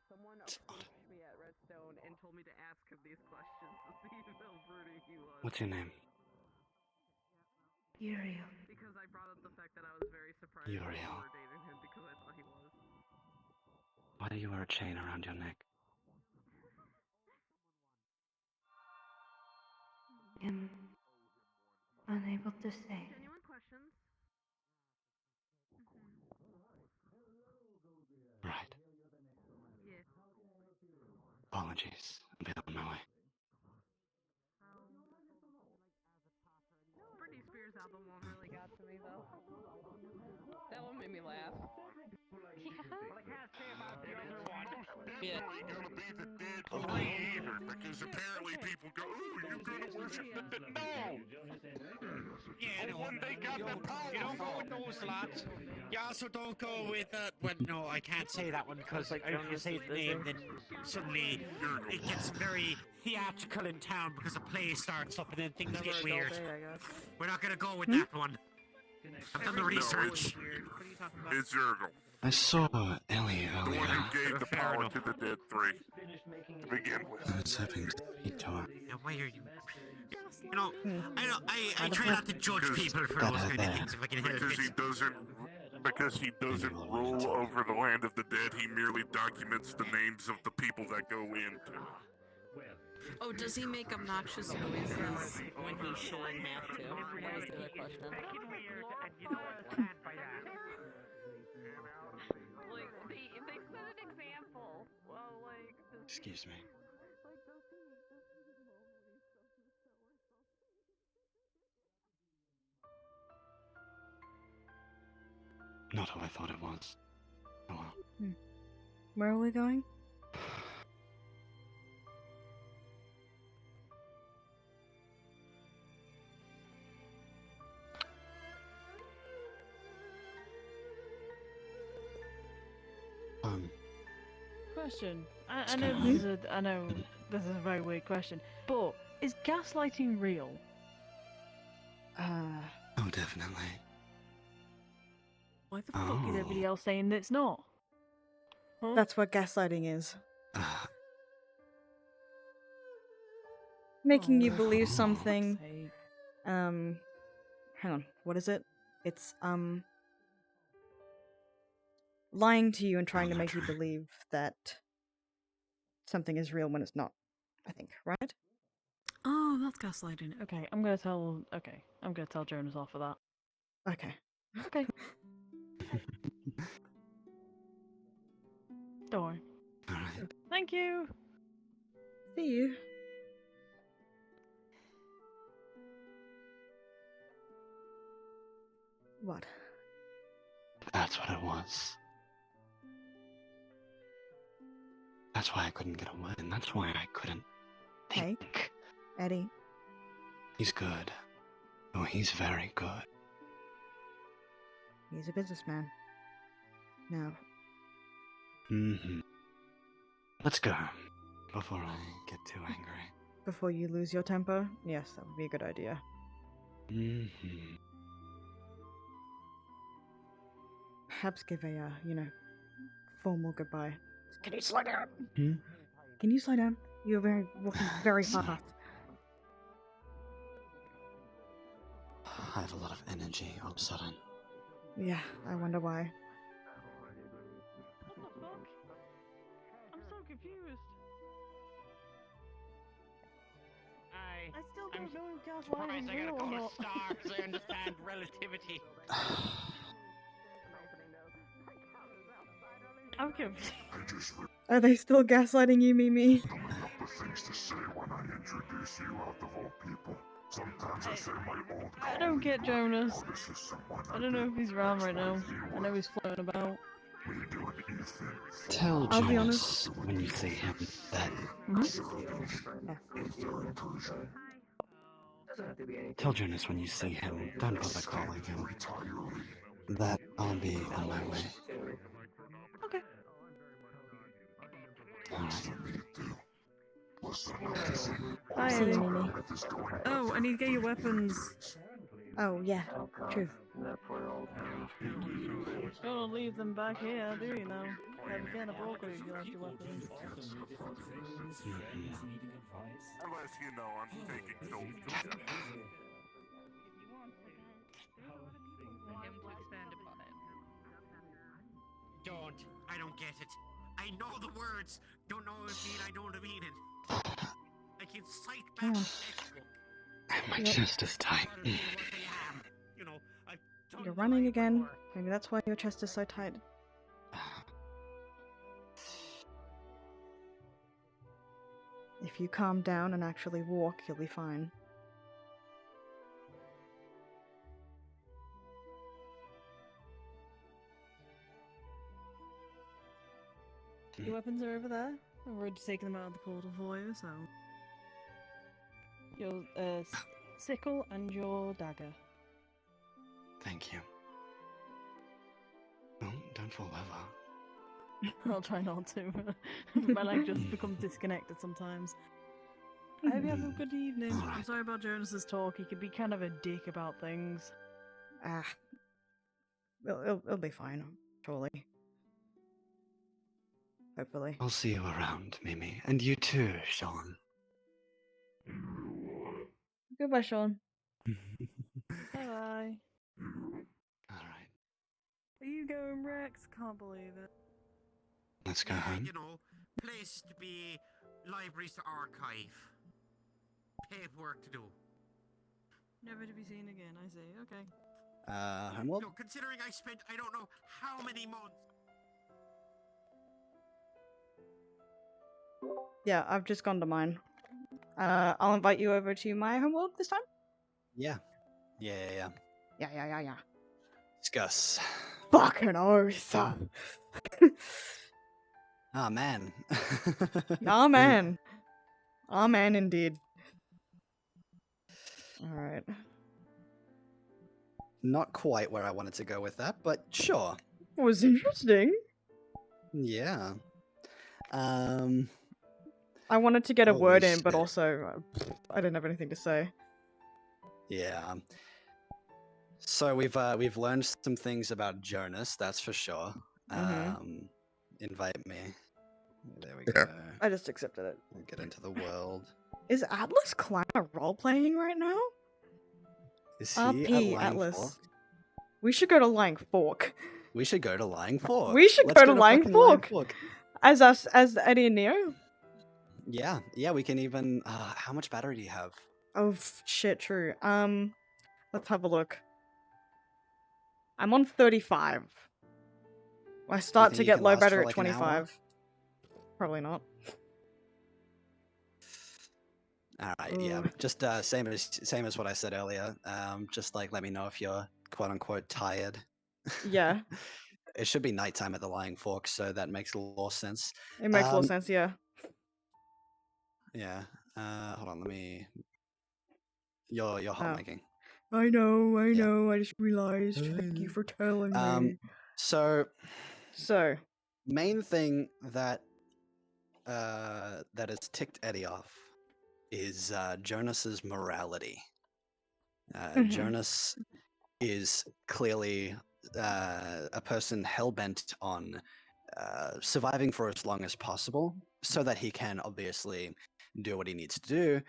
Someone It's odd. approached me at Redstone and told me to ask him these questions to see how broody he was. What's your name? Uriel. Because I brought up the fact that I was very surprised that you Uriel. were dating him because I thought he was. Why do you wear a chain around your neck? I'm unable to say. Genuine questions. Right. Yeah. Apologies. A bit on my way. Britney Spears album one really got to me though. That one made me laugh. Yeah. Gonna be the dead three either, because apparently people go, "Ooh, you're gonna worship the dead." No! Yeah, One day got the power. you don't go with those lads. You also don't go with well, no, I can't say that one because if you say the name, then suddenly it gets very theatrical in town because a play starts up and then things get weird. We're not gonna go with that one. I've done the research. What are you talking about? It's Zergle, I saw Ellie the one earlier. who gave the Fair power enough. to the dead three. To begin I with. was hoping to speak to her. Now, why are you? You know, I try not to judge people for Got those her kind there. of things if I can help Because he doesn't rule over the land of the dead, he merely documents the names of the people that go into. Oh, does he make obnoxious noises when he shouldn't have to? That was the other question. Like they set an example. Well, like. Excuse me. Not who I thought it was. Oh well. Where are we going? Question. I know this is a very weird question, but is gaslighting real? Oh, definitely. Why the fuck is everybody else saying that it's not? Huh? That's what gaslighting is. Uh, Making you Oh, believe for something. fuck's sake. Hang on. What is it? It's lying to you and trying to make you believe that something is real when it's not. I think, right? Oh, that's gaslighting. Okay, I'm gonna tell Jonas off for that. Okay. Okay. Don't worry. Alright. Thank you. See you. What? That's what it was. That's why I couldn't get away, and that's why I couldn't Hey, think. Eddie. He's good. Oh, he's very good. He's a businessman. Now, Mm-hmm. Let's go. Before I get too angry. before you lose your temper, yes, that would be a good idea. Mm-hmm. Perhaps give a, formal goodbye. Can you slow down? Hmm? Can you slow down? You're walking very fast. I have a lot of energy all of a sudden. Yeah, I wonder why. What the fuck? I'm so confused. I still don't know if gaslighting is I real gotta or go to not. Star because I understand relativity. I'm confused. Are they still gaslighting you, Mimi? The things to say when I introduce you out of all people. Sometimes I say my old I don't get Jonas. this is someone I don't know if he's around right now. I know he's floating about. we do it, Ethan. Tell I'll be Jonas when you see him that. Tell Jonas when you see him, don't bother calling him. That I'll be on my way. Okay. Alright. Hi, See you, Eddie. Mimi. Oh, I need to get your weapons. Oh, yeah, true. Don't leave them back here, do you know? Never again a broker if you left your weapons. Unless, you know, I'm taking Joel's position. For him to expand upon it. Don't. I don't get it. I know the words. Don't know if mean I don't mean it. I can cite back the textbook. My chest is tight. Tell me what they am. You know, I've done You're what running I again. before. Maybe that's why your chest is so tight. If you calm down and actually walk, you'll be fine. Your weapons are over there. And we're just taking them out of the portal for you, so. Your sickle and your dagger. Thank you. Don't fall over. I'll try not to. My leg just becomes disconnected sometimes. I hope you have a good evening. I'm sorry about Jonas's talk. He can be kind of a dick about things. Ah. It'll be fine, surely. Hopefully. I'll see you around, Mimi. And you too, Sean. Goodbye, Sean. Bye-bye. Alright, Are you going, Rex? Can't believe it. let's go home. You know, place to be, libraries to archive. Paperwork to do. Never to be seen again, I see. Okay. Homeworld? No, considering I spent I don't know how many months. Yeah, I've just gone to mine. I'll invite you over to my homeworld this time? Yeah. Yeah. Discuss. Fucking oath. Ah, man. Ah, man. Ah, man, indeed. Alright. Not quite where I wanted to go with that, but sure. Was interesting. Yeah. I wanted to get a Holy word in, but shit. also I didn't have anything to say. Yeah. So we've learned some things about Jonas, that's for sure. Mhm. Invite me. There we go. I just accepted it. We'll get into the world. Is Atlas Clown role-playing right now? Is he RP at Lying Atlas. Fork? We should go to Lying Fork. We should go to Lying Fork. We should Let's go to Lying fucking Fork. As us, as Eddie and Neo. Yeah, we can even. How much battery do you have? Oh shit, true. Let's have a look. I'm on 35. I start think to you get can low last for, battery at like, an hour? 25. Probably not. All right, yeah, Ugh. just same as what I said earlier. Just like let me know if you're quote unquote tired. Yeah, It should be nighttime at the Lying Fork, so that makes a lot of sense. it makes a lot of sense, yeah. Yeah. Hold on, let me. You're hot Oh. making. I know, Yeah. I just realized. Thank you for telling me. So So, main thing that has ticked Eddie off is Jonas's morality. Jonas is clearly a person hell-bent on surviving for as long as possible so that he can obviously do what he needs to do,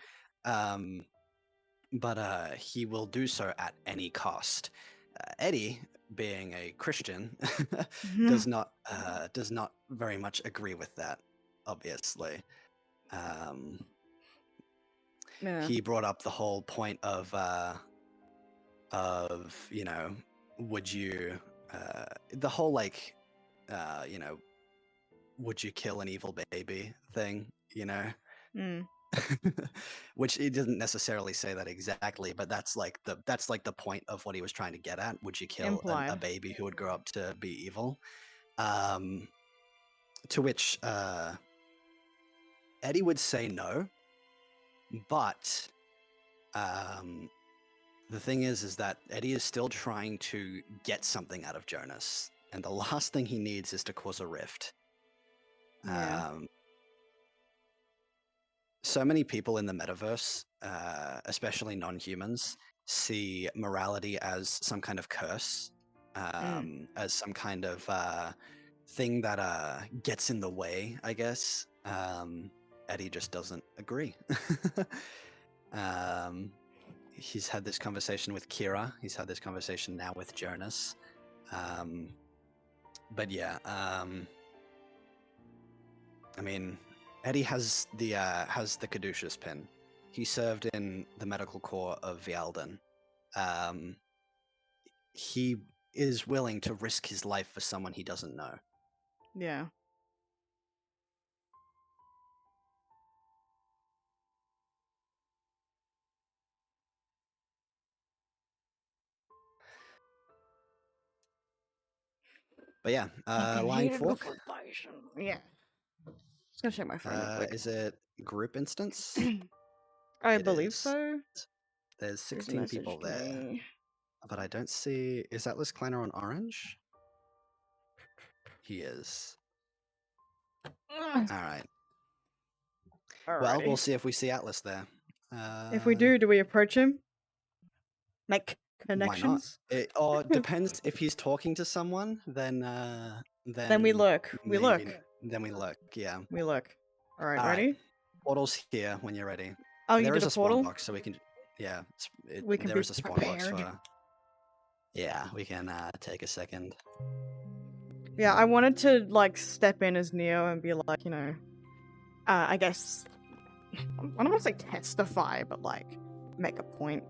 but he will do so at any cost. Eddie, being a Christian, does not very much agree with that, obviously. yeah. He brought up the whole point of you know, would you the whole like you know, would you kill an evil baby thing, you know? Mm. Which he didn't necessarily say that exactly, but that's like the point of what he was trying to get at. Would you kill a Implied. baby who would grow up to be evil? To which Eddie would say no, but the thing is that Eddie is still trying to get something out of Jonas, and the last thing he needs is to cause a rift. Yeah. So many people in the metaverse, especially non-humans, see morality as some kind of curse, as some kind of thing that gets in the way, I guess. Eddie just doesn't agree. He's had this conversation with Kira. He's had this conversation now with Jonas. But yeah, I mean, Eddie has the caduceus pin. He served in the medical corps of Vialden. He is willing to risk his life for someone he doesn't know. Yeah. But yeah, Fucking line hated fork. conversation. Yeah. Just gonna check my phone real quick. Is it group instance? I It believe is. so. There's Who's 16 people messaged there, me? but I don't see. Is Atlas Kleiner on orange? He is. All right. Well, we'll Alrighty. see if we see Atlas there. If we do we approach him? Make connections? Why not? It or depends if he's talking to someone. Then we look. We look. Then we look. Yeah. We look. All right. All right. Ready? Portal's here when you're ready. Oh, There you is did a a spawn portal? box, so we can. Yeah. We can there be is a spawn box prepared. for. Yeah, we can take a second. Yeah, I wanted to like step in as Neo and be like, you know, I guess I don't want to say testify, but like make a point.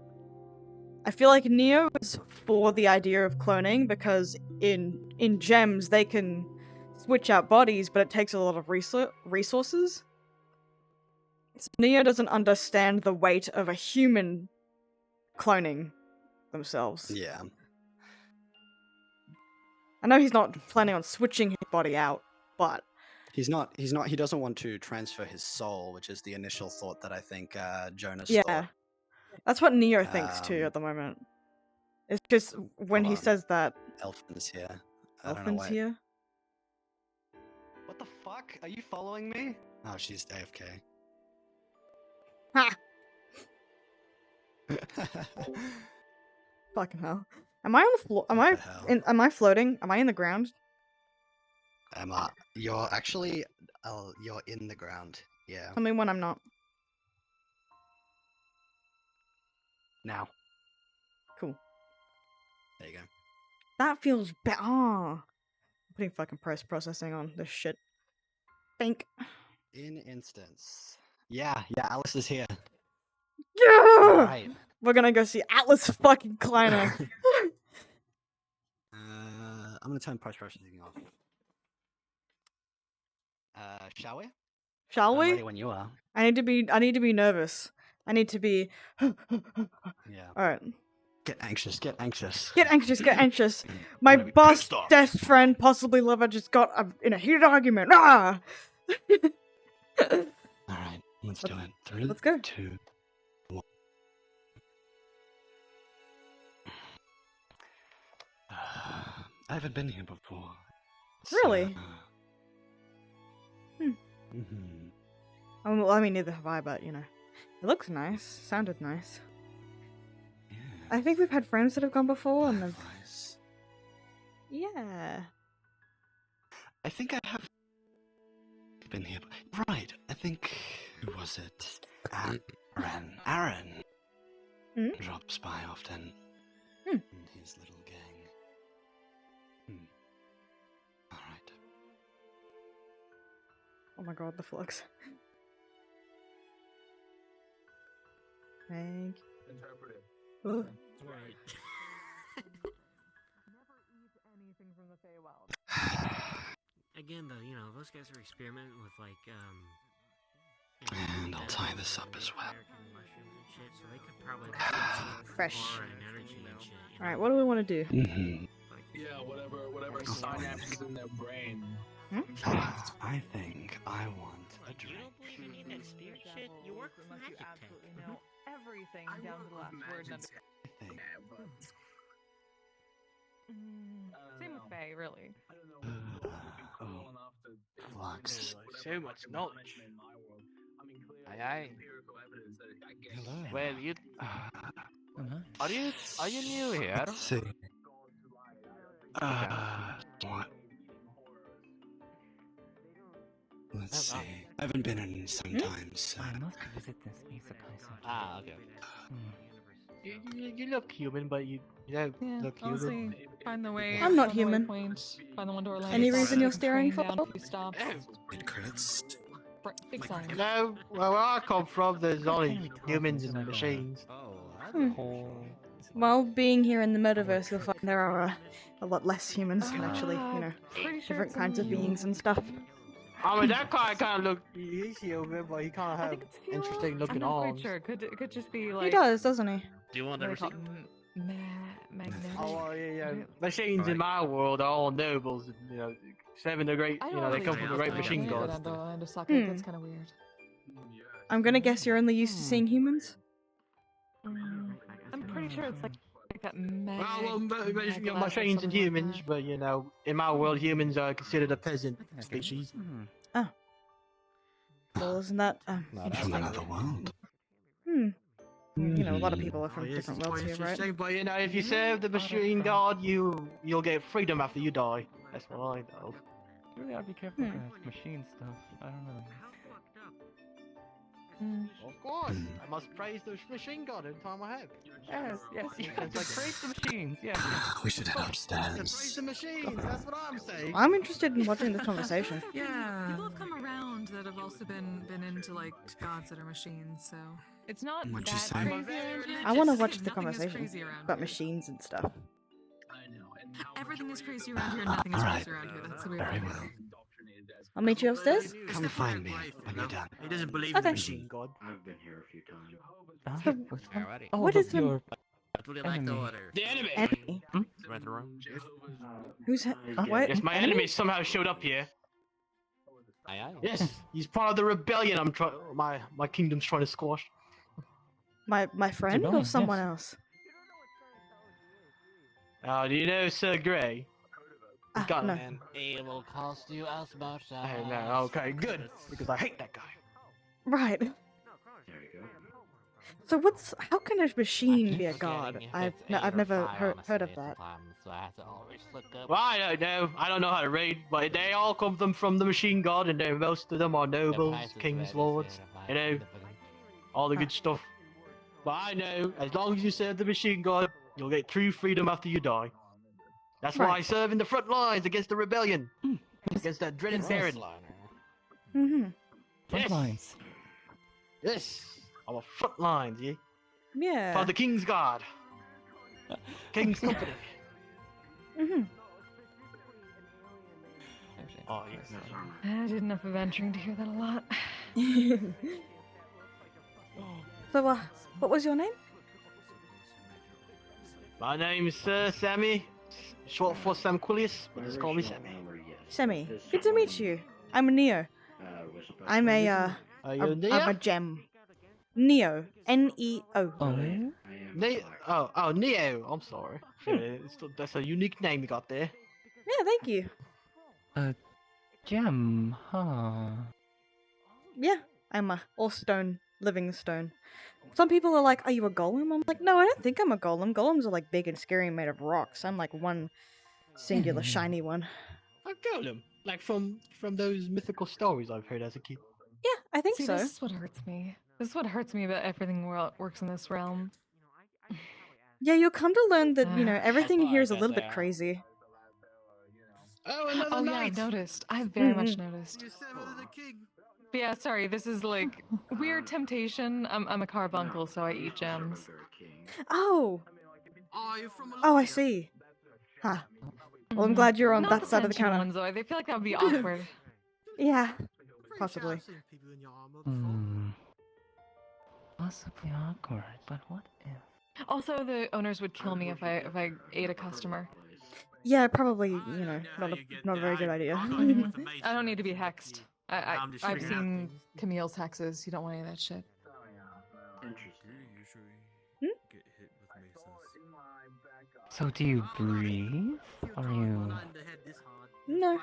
I feel like Neo is for the idea of cloning because in gems they can switch out bodies, but it takes a lot of resources. So Neo doesn't understand the weight of a human cloning themselves. Yeah. I know he's not planning on switching his body out, but He's not. He doesn't want to transfer his soul, which is the initial thought that I think Jonas yeah, thought. that's what Neo thinks too at the moment. It's just when he Hold on. says that. Elfin's here. I don't know Elfin's why. here. What the fuck? Are you following me? Oh, she's AFK. Ha! Fucking hell. Am I on the floor? Am I floating? Am I in the ground? Emma, you're actually, you're in the ground. Yeah. Tell me when I'm not. Now. Cool. There you go. That feels better. I'm putting fucking processing on this shit. Think. In instance. Yeah, Alice is here. Yeah! Alright. We're gonna go see Atlas fucking Kleiner. I'm gonna turn post-processing off. Shall we? Shall I'm we? ready when you are. I need to be nervous. I need to be Yeah. Alright. Get anxious, get anxious. Get anxious, get anxious. My best friend, possibly lover, just got in a heated argument. Ah! Alright, let's do it. 3, let's go. 2, 1. I haven't been here before. Really? Mm-hmm. Well, I mean, neither have I, but, you know. It looks nice. Sounded nice. Yeah. I think we've had friends that have gone before, and they've... Nice. Yeah. I think I have been here. Right, I think... Who was it? Aaron. Drops by often. And his little gang. Alright. Oh my god, the flux. Thank you. Interpreted. Ugh. Right. Never eat anything from the Feywild. Again, though, you know, those guys are experimenting with, like, And I'll tie this up as well. American mushrooms and shit, so they could probably Fresh. aura and energy and shit. You know? Alright, what do we want to do? Yeah, whatever synapses in their brain. I think I want a Like, you drink. don't believe any of that spirit shit? You work with Unless you magic tech. absolutely know everything down to the last word. I think. Same with Faye, really. Flux. So much knowledge. Aye, aye. Hello. Well, you... Are you new here? Let's see. What? Let's see. I haven't been in some time, so. I must visit this music place. Ah, okay. You look human, but you don't look human. Honestly, find the way. I'm not find the human. waypoint, find the one to Orlando. Any reason you're Train staring for? down a few stops. Mid credits. Big sign. No, well, where I come from, there's only humans and machines. Well, being here in the metaverse, you'll find there are a lot less humans and actually, Pretty sure different it's kinds of you. beings and stuff. I mean, that guy kind of look. He's human, but he kind of I have think it's Philo. interesting looking I'm not arms. quite sure. It could just be like. He does, doesn't he? Do you want What to do they call receipt? it? Magnetic. Oh, well, yeah. What do- Machines in my world are all nobles. You know, seven the great. I You don't know, they really come from the know great that machine yet, gods. but Orlando Sake, that's kind of weird. I'm gonna guess you're only used to seeing humans? I'm pretty sure it's like that Well, machines and humans, but you know, in my world, humans are considered a peasant species. Oh. Well, isn't that From interesting? another world. You know, a lot of people are from Yes, different it's worlds quite here, right? interesting, but you know, if you serve the machine god, you'll get freedom after you die. That's what I know. You really ought to be careful with machine stuff. I don't know. Of course, I must praise the machine god in time I have. Yes, It's like praise the machines, yes. We should head praise upstairs. the machines. That's what I'm saying. I'm interested in watching this conversation. Yeah. People have come around that have also been into like gods that are machines, so It's not What'd that you say? crazy around here. I want to watch the Nothing is conversation crazy around about here. machines and stuff. Everything is crazy around here. Nothing is Alright. crazy around here. That's the way Very it well. I'll meet you upstairs. Come find me when you're done. He doesn't believe in Okay. the machine god. I've been here a few times. Alrighty. Oh, What is the your What would you like to enemy. order? The enemy. enemy? Right room. Who's what? Yes, my enemy somehow showed up here. Aye aye. Yes, he's part of the rebellion. I'm trying. My kingdom's trying to squash. My friend or rebellion, someone yes. else? Do you know Sir Grey? Got no. him. It will cost you as much as. Hey, no, okay, good. Because I hate that guy. Right. There you go. So how can a machine be a god? I've never heard of that. Well, I don't know. I don't know how to read, but they all come from the machine god, and most of them are nobles, kings, lords. You know, all the good stuff. But I know, as long as you serve the machine god, you'll get true freedom after you die. That's why I Right. serve in the front lines against the rebellion, against that dreaded Baron. Mm-hmm. Yes. lines. Yes, our front lines, yeah. Yeah. Part of the King's Guard. King's Company. Mm-hmm. Oh, yes. I did enough adventuring to hear that a lot. So, what was your name? My name is Sir Sammy, short for Sam Quillius, but just call me Sammy. Semi. Good to meet you. I'm a Neo. I'm a Are you I'm Neo? a gem. Neo. Neo. Oh, Neo. I'm sorry. That's a unique name you got there. Yeah, thank you. Gem, huh? Yeah, I'm a all stone, living stone. Some people are like, "Are you a golem?" I'm like, "No, I don't think I'm a golem. Golems are like big and scary and made of rocks. I'm like one singular shiny one." A golem, like from those mythical stories I've heard as a kid. Yeah, I think See, so. this is what hurts me. This is what hurts me about everything works in this realm. Yeah, you'll come to learn that everything here is a little bit crazy. Oh, another Oh yeah, I night. noticed. I very much noticed. But yeah, sorry, this is like weird temptation. I'm a carbuncle, so I eat gems. Oh, you're from oh, I see. Huh. Well, I'm glad you're on Not that side of the sentient counter. ones, though. I feel like that would be awkward. Yeah, possibly. Possibly awkward, but what if? Also, the owners would kill me if I ate a customer. Yeah, probably. Not a very good idea. I don't need to be hexed. I'm just I've figuring out seen Camille's hexes. You don't want any of that shit. So do you breathe? Are you... No.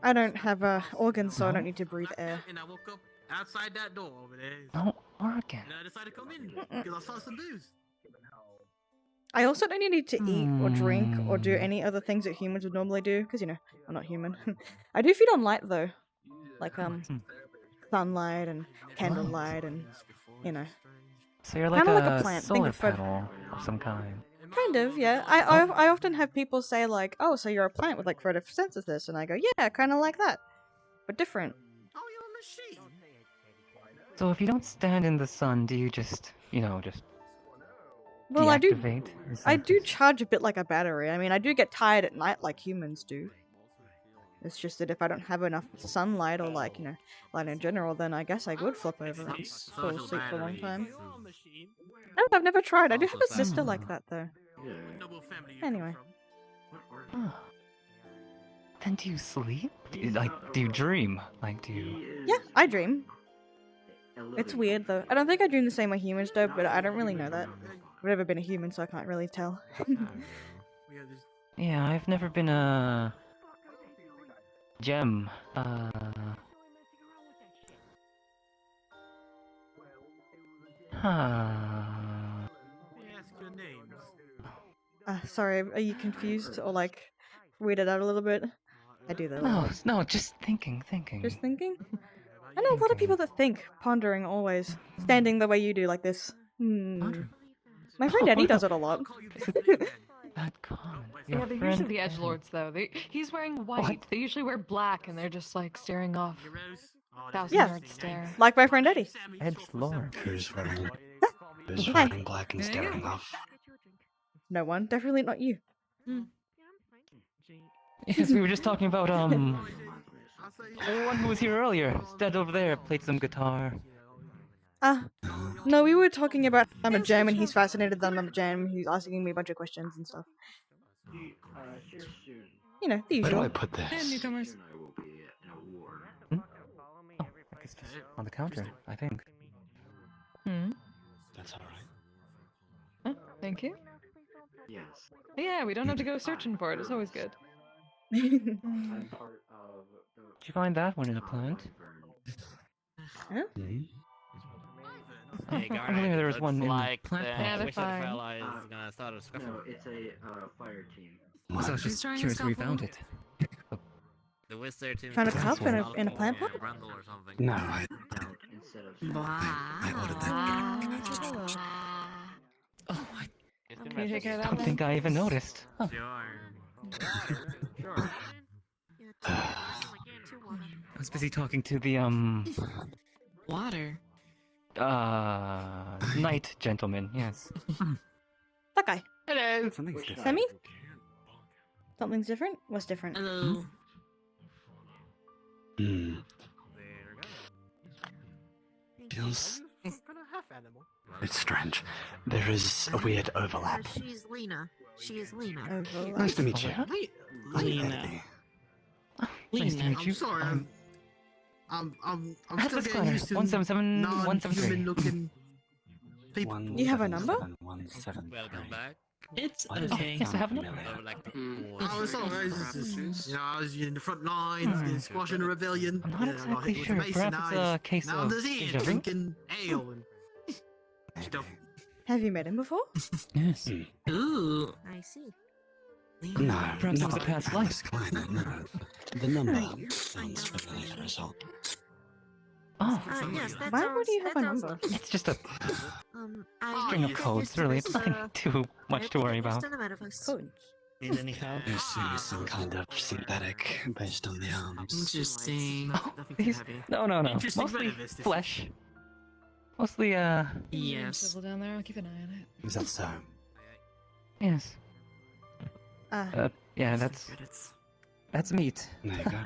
I don't have organs, so I don't need to breathe air. And I woke up outside that door over there. No organ? And I decided to come in because I saw some booze. I also don't need to eat or drink or do any other things that humans would normally do, because, you know, I'm not human. I do feed on light, though. Like, sunlight and candlelight and, you know. So you're like Kind of a like a plant. Think solar of Fred. panel of some kind. Kind of, yeah. I often have people say, like, oh, so you're a plant with, like, photosynthesis. And I go, yeah, kind of like that. But different. So if you don't stand in the sun, do you just, you know, just Well, deactivate? I do charge a bit like a battery. I mean, I do get tired at night like humans do. It's just that if I don't have enough sunlight or, like, you know, light in general, then I guess I would flip over and fall asleep for a long time. No, I've never tried. I do have a sister like that, though. Anyway. Oh. Then do you sleep? Do you dream? Like, do you... Yeah, I dream. It's weird, though. I don't think I dream the same way humans do, but I don't really know that. I've never been a human, so I can't really tell. Yeah, I've never been a... gem. Sorry, are you confused or, like, weirded out a little bit? I do that a lot. No, just thinking. Just thinking? I know a lot of people that think, pondering always, standing the way you do, like this. My friend Eddie does it a lot. That common. Yeah, they're usually the edgelords, though. He's wearing white. What? They usually wear black, and they're just like staring off. Thousand-yard stare. Like my friend Eddie. Edgelord. Who's wearing black and staring off? No one. Definitely not you. Yes, we were just talking about the one who was here earlier. Dead over there. Played some guitar. No, we were talking about I'm a gem and he's fascinated that I'm a gem. He's asking me a bunch of questions and stuff. You know, the usual. Where do I put this? And newcomers. Oh, I guess just on the counter, I think. That's alright. Oh, thank you. Yes. Yeah, we don't have to go searching for it. It's always good. Did you find that one in a plant? Hey, I believe there was one in like plant. Yeah, they're fine. gonna start a scuffle. No, it's a fire team. So I was just curious where we found it. The Whistler team. Found a cup in a plant pot? No, I ordered that. Oh, Can you take care of I that don't think I even noticed. Huh. Sure. I was busy talking to the Water. night gentleman. Yes. That guy. Hello. Something's different. Semi? Something's different? What's different? Hello. Feels... It's strange. There is a weird overlap. She's Lena. She is Lena. Nice to meet you. Lena. Nice to meet you. I'm sorry. I'm still Atlas getting Connor, used to 177 173. non-human looking people. You have a number? 173. Welcome back. It's Why does okay. that Yes, I have sound no- familiar? Oh, it's alright. You know, I was in the front lines, squashing a rebellion. I'm not I got exactly hit with sure. a mason Perhaps it's knife. a case Now I'm of just here deja vu? drinking ale and stuff. Have you met him before? Yes. Ooh. I see. No, Perhaps it was not a past Atlas life. Kleiner, no. The number sounds familiar as well. Oh, Yes, that's Why our, would you have a that's our number? stuff. it's just a I string of get codes, used to really. this, It's nothing too much to worry about. Codes. Need any help? I assume it's some kind of synthetic based on the arms. Interesting. Oh, these... No. Interesting Mostly relativistic. flesh. Mostly, Yes. Civil down there. I'll keep an eye on it. Is that so? yes. Yeah, that's meat. There you go.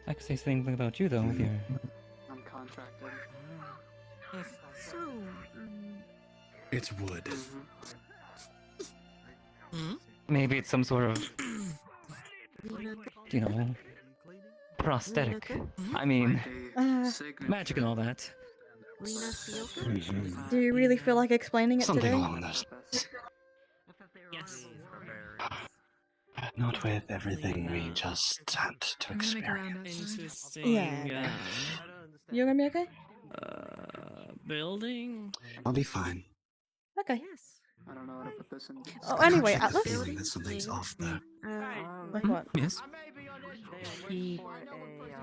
I could say something about you though with your. I'm contracted. So, It's wood. Maybe it's some sort of, you know, prosthetic. I mean, magic and all that. Do you really feel like explaining it Something today? along those. Yes. Not with everything we just had to I'm gonna make a round experience. outside. Yeah. You gonna be okay? Building? I'll be fine. Okay. I don't know how to put this in. Oh, anyway, I get the Atlas. feeling that something's off there. Like what? Yes.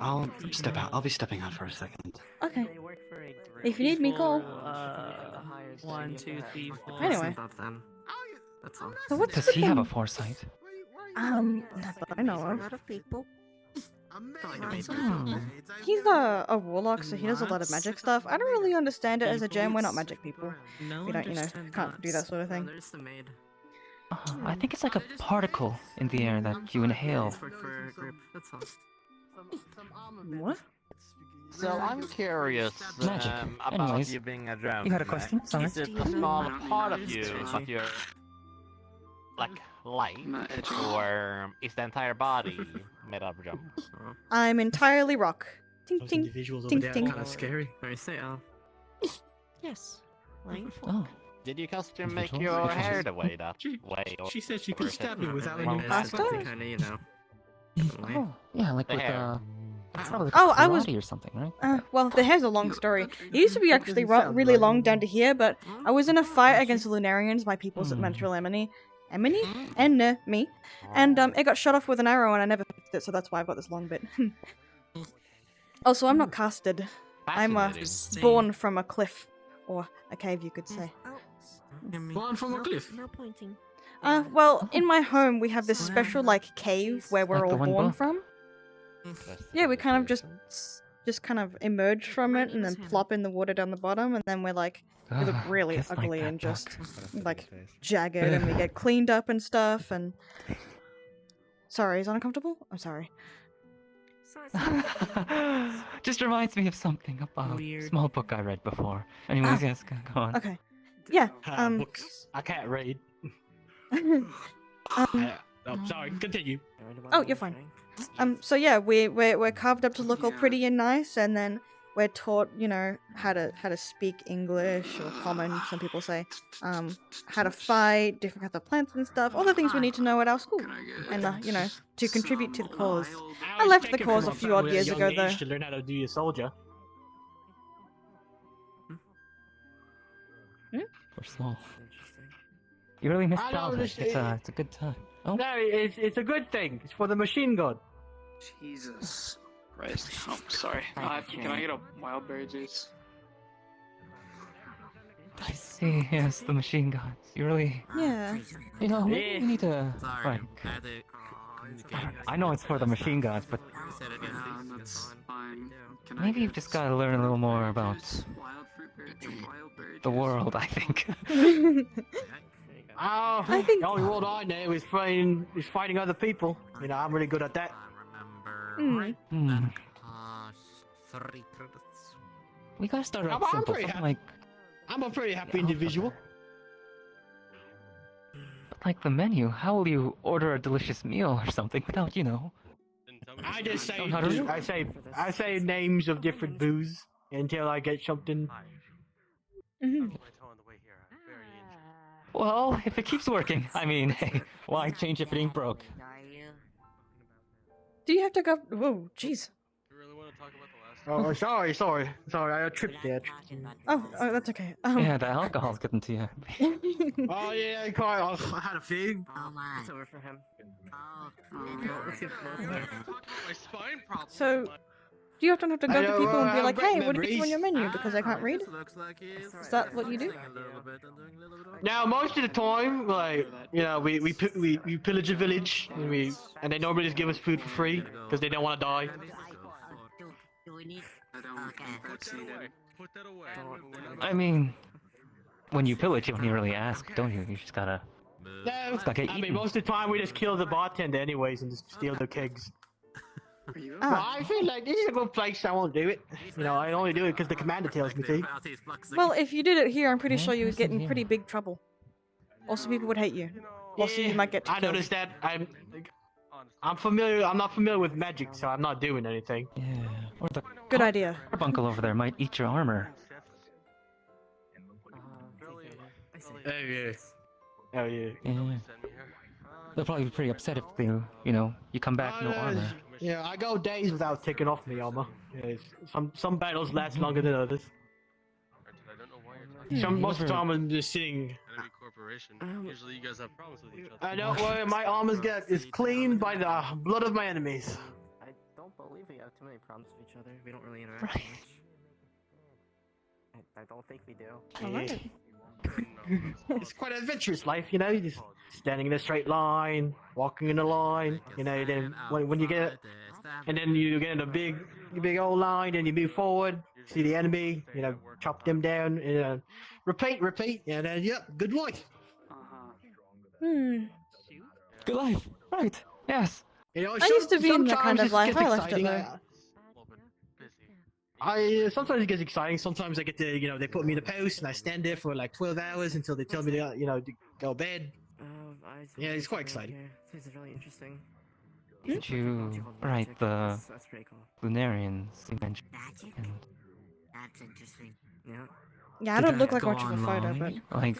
I'll step out. I'll be stepping out for a second. Okay. If you need me, call. 1, 2, 3, 4. Anyway. That's all. So what's Does the he have a thing? foresight? Not that I know A of. lot of people. He's a warlock, so he does a lot of magic stuff. I don't really understand it as a gem. We're not magic people. We don't, can't do that sort of thing. There's the maid. I think it's like a particle in the air that you inhale. For grip. That's all. What? So I'm curious Magic. about Anyways, you being a drone. you had a question? Sorry. Is it a small part of you, but you're like light, or is the entire body made out of jump? I'm entirely rock. Tink Those tink. individuals over Tink there tink. are kind of scary. I say, Yes. Oh. Did you custom make Individuals? your hair the way that She- way? Or She said she or could is it stab me without wrong? any Pasta? Kinda, you know. Oh, yeah, like The with hair. probably like Oh, I was- karate or something, right? Well, the hair's a long story. It used to be actually really long down to here, but I was in a fight against the Lunarians, my peoples at Mantril Emily. And me. And it got shot off with an arrow and I never fixed it, so that's why I've got this long bit. Also, I'm not casted. I'm Fascinating. born from a cliff. Or a cave, you could say. Born from a cliff. No pointing. Well, in my home, we have this special, cave where we're Like the all one born book? from. Yeah, we kind of just kind of emerge from it and then plop in the water down the bottom, and then we're we look really just like ugly that and just book. jagged, and we get cleaned up and stuff. And sorry, is that uncomfortable? I'm sorry. Just reminds me of something about a small book I read before. Anyways, yes, go on. Okay. Yeah. Books. I can't read. Sorry, continue. Oh, you're fine. So yeah, we're carved up to look all pretty and nice, and then we're taught, how to speak English or common, some people say, how to fight, different kinds of plants and stuff, all the things we need to know at our school, and to contribute to the cause. I left the cause a few odd years ago, though. To learn how to do your soldier. We're small. You really miss I know, childhood. this- It's a good time. Oh, No, it's a good thing. It's for the machine god. Jesus Christ. Oh, sorry. Can I get a wild berry juice? I see. Yes, the machine gods. You really, Yeah. maybe you need to Sorry. like. I know it's for the machine gods, but That's fine. Can I maybe get you've just got to learn a little more about wild fruit berry, wild berry the juice? world. I think. Oh, I think- the only world I know is fighting other people. I'm really good at that. Hmm. We gotta start out I'm simple. pretty Something I'm a pretty happy individual. like the menu. How will you order a delicious meal or something without, I just say, How to read? I say names of different booze until I get something. Well, if it keeps working, I mean, hey, why change if it ain't broke? Do you have to go? Whoa, jeez. Oh, sorry, I tripped there. Oh, that's okay. Yeah, the alcohol's getting to you. Oh yeah, quite. I had a few. It's over for him. So, do you often have to go I to know, people and be I like, have "Hey, great what do you do on your memories." menu?" Because I can't read. Is that what you do? Now, most of the time, we pillage a village, and they normally just give us food for free because they don't want to die. Do we need? I don't think that's needed. I mean, when you pillage, you don't really ask, don't you? You just gotta. No, gotta get I mean eaten. most of the time we just kill the bartender anyways and just steal the kegs. Are you? But I feel like this is a good place. I won't do it. I only do it because the commander tells me to. Well, if you did it here, I'm pretty sure you would get in here. pretty big trouble. Also, people would hate you. Also, you might get I killed. noticed that. I'm familiar. I'm not familiar with magic, so I'm not doing anything. Yeah. Or the Good idea. carbuncle over there might eat your armor. Oh yeah. Oh yeah. Yeah. They'll probably be pretty upset if you come back no armor. Yeah, I go days without taking off my armor. Yeah, some battles last longer than others. Most of the time I'm just sitting. Enemy corporation. Usually you guys have problems with each other. I don't worry, my armor is cleaned by the blood of my enemies. I don't believe we have too many problems with each other. We don't really interact much. I don't think we do. Alright. It's quite an adventurous life, you know. You're just standing in a straight line, walking in a line, you know. Then when you get, and then you get in a big old line, and you move forward, see the enemy, you know, chop them down, and repeat, and then good life. Hmm. Good life, right? Yes. You know, I used to be in that kind of life. I left it exciting. though. Sometimes it gets exciting. Sometimes I get to, they put me in a post and I stand there for like 12 hours until they tell me to, to go to bed. Yeah, it's quite exciting. This is really interesting. Did you write the That's pretty cool. Lunarians you mentioned? That's interesting. Yeah. Yeah, I don't look like much of a fighter, but Like,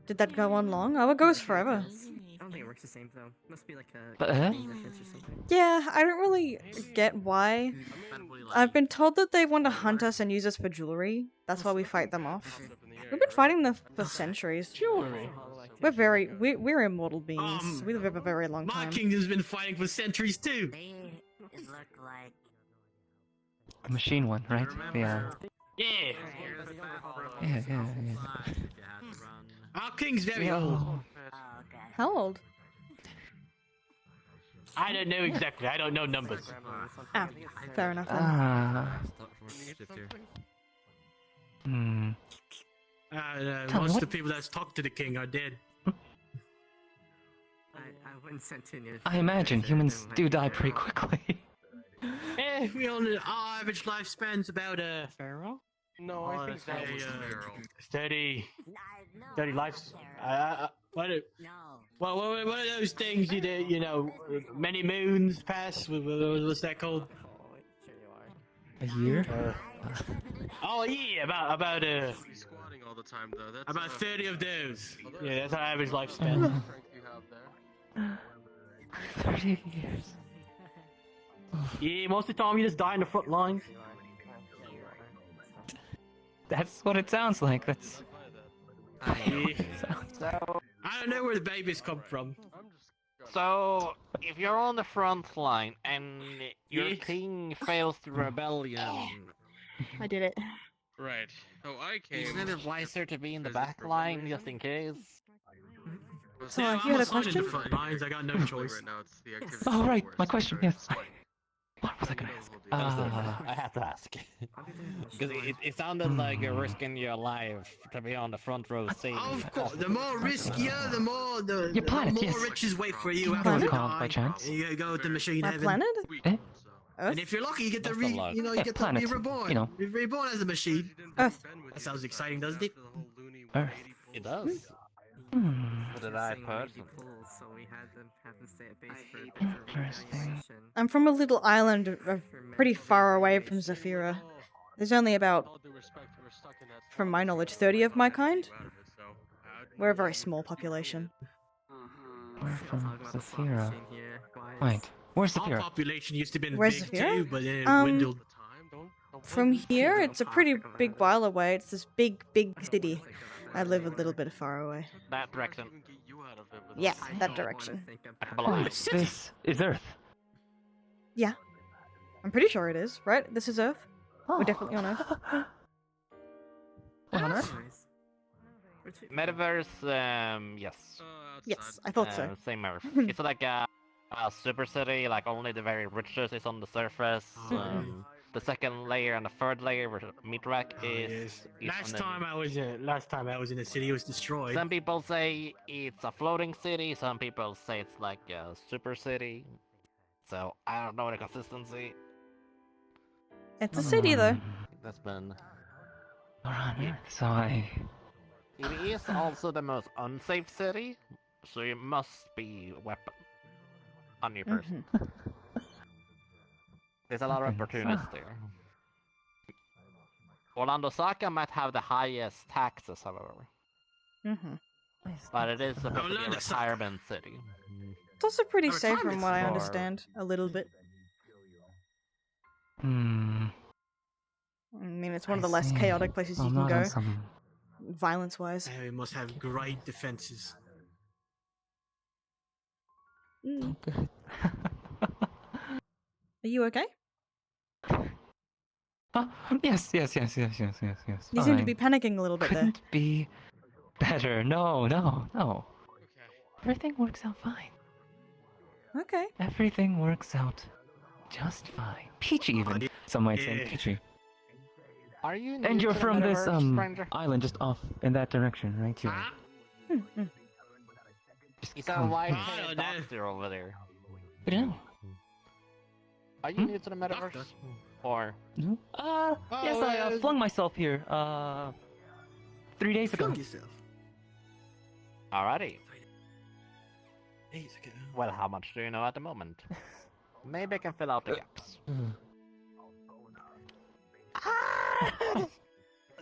did that go on long? Oh, it goes forever. I don't think it works the same though. Must be like a But, difference or something. Yeah, I don't really get why. I've been told that they want to hunt us and use us for jewelry. That's why we fight them off. We've been fighting them for centuries. Jewelry. We're immortal beings. We live a very long My time. kingdom's been fighting for centuries too. It looked like the machine one, right? Yeah. Yeah. Yeah. Our king's very old. How old? I don't know exactly. I don't know numbers. Ah, fair enough then. Most of the people that's talked to the king are dead. I wouldn't send in your I imagine humans do die pretty quickly. We only our average lifespan's about Pharaoh. No, I think that was steady lives. What are those things you do? Many moons pass. What's that called? A year? Oh yeah, about squatting all the time though. That's about 30 of those. Yeah, that's our average lifespan. 30 years. Yeah, most of the time you just die in the front lines. That's what it sounds like. That's. I don't know where the babies come from. So, if you're on the front line and your king fails the rebellion, I did it. Right. Oh, I came. isn't it wiser to be in the back line just in case? So, you had a question? In the front lines. I got no choice. Right now it's the activity Oh, right. force. My question, yes. What was I gonna ask? I have to ask. Because it sounded like you're risking your life to be on the front row seat. Of course, the more riskier, the more Your planet, more yes. riches wait for you Do you know after what you it's called die. by chance? You go to machine My heaven. planet? Eh? And if you're lucky, you get to That's be a lot. be planet, reborn. You're reborn as a machine. Earth. That sounds exciting, doesn't it? Earth. It does. For the right person. So we had them stay at base for Interesting. I'm from a little island pretty far away from Zafira. There's only about, from my knowledge, 30 of my kind. We're a very small population. We're from Zafira. Wait, where's Our Zafira? population used to be Where's big Zafira? too, but then it dwindled. From here, it's a pretty big while away. It's this big city. I live a little bit far away. That direction. Yeah, that direction. Oh, this is Earth. Yeah. I'm pretty sure it is, right? This is Earth? We're definitely on Earth. We're on Earth? Metaverse, yes. Yes, I thought so. Same Earth. It's like a super city, like only the very richest is on the surface. The second layer and the third layer where the meat rack is. Last time I was in the city, it was destroyed. Some people say it's a floating city. Some people say it's like a super city. So I don't know the consistency. It's a city, though. That's been. Alright, so I. It is also the most unsafe city, so you must be weapon on your person. There's a lot of opportunities there. Orlando Saka might have the highest taxes, however. But it is supposed to be a retirement city. It's also pretty By the safe time from it's what I far. understand. A little bit. Hmm. I mean, it's one of I the less see. chaotic places Well, you can not on go, some. violence-wise. They must have great defenses. Mm. Good. Are you okay? Yes. You seem to be panicking a little bit there. Couldn't be better. No. Everything works out fine. Okay. Everything works out just fine. Peachy, even. Some might say peachy. Are you And new you're to the from this metaverse, stranger? island just off in that direction, right? You're just You sound like I a don't know. doctor over there. I don't know. Are you new to the metaverse? Doctor? Or No? Yes, I flung myself here 3 days ago. Flung yourself. alrighty. Days ago. Well, how much do you know at the moment? Maybe I can fill out the gaps.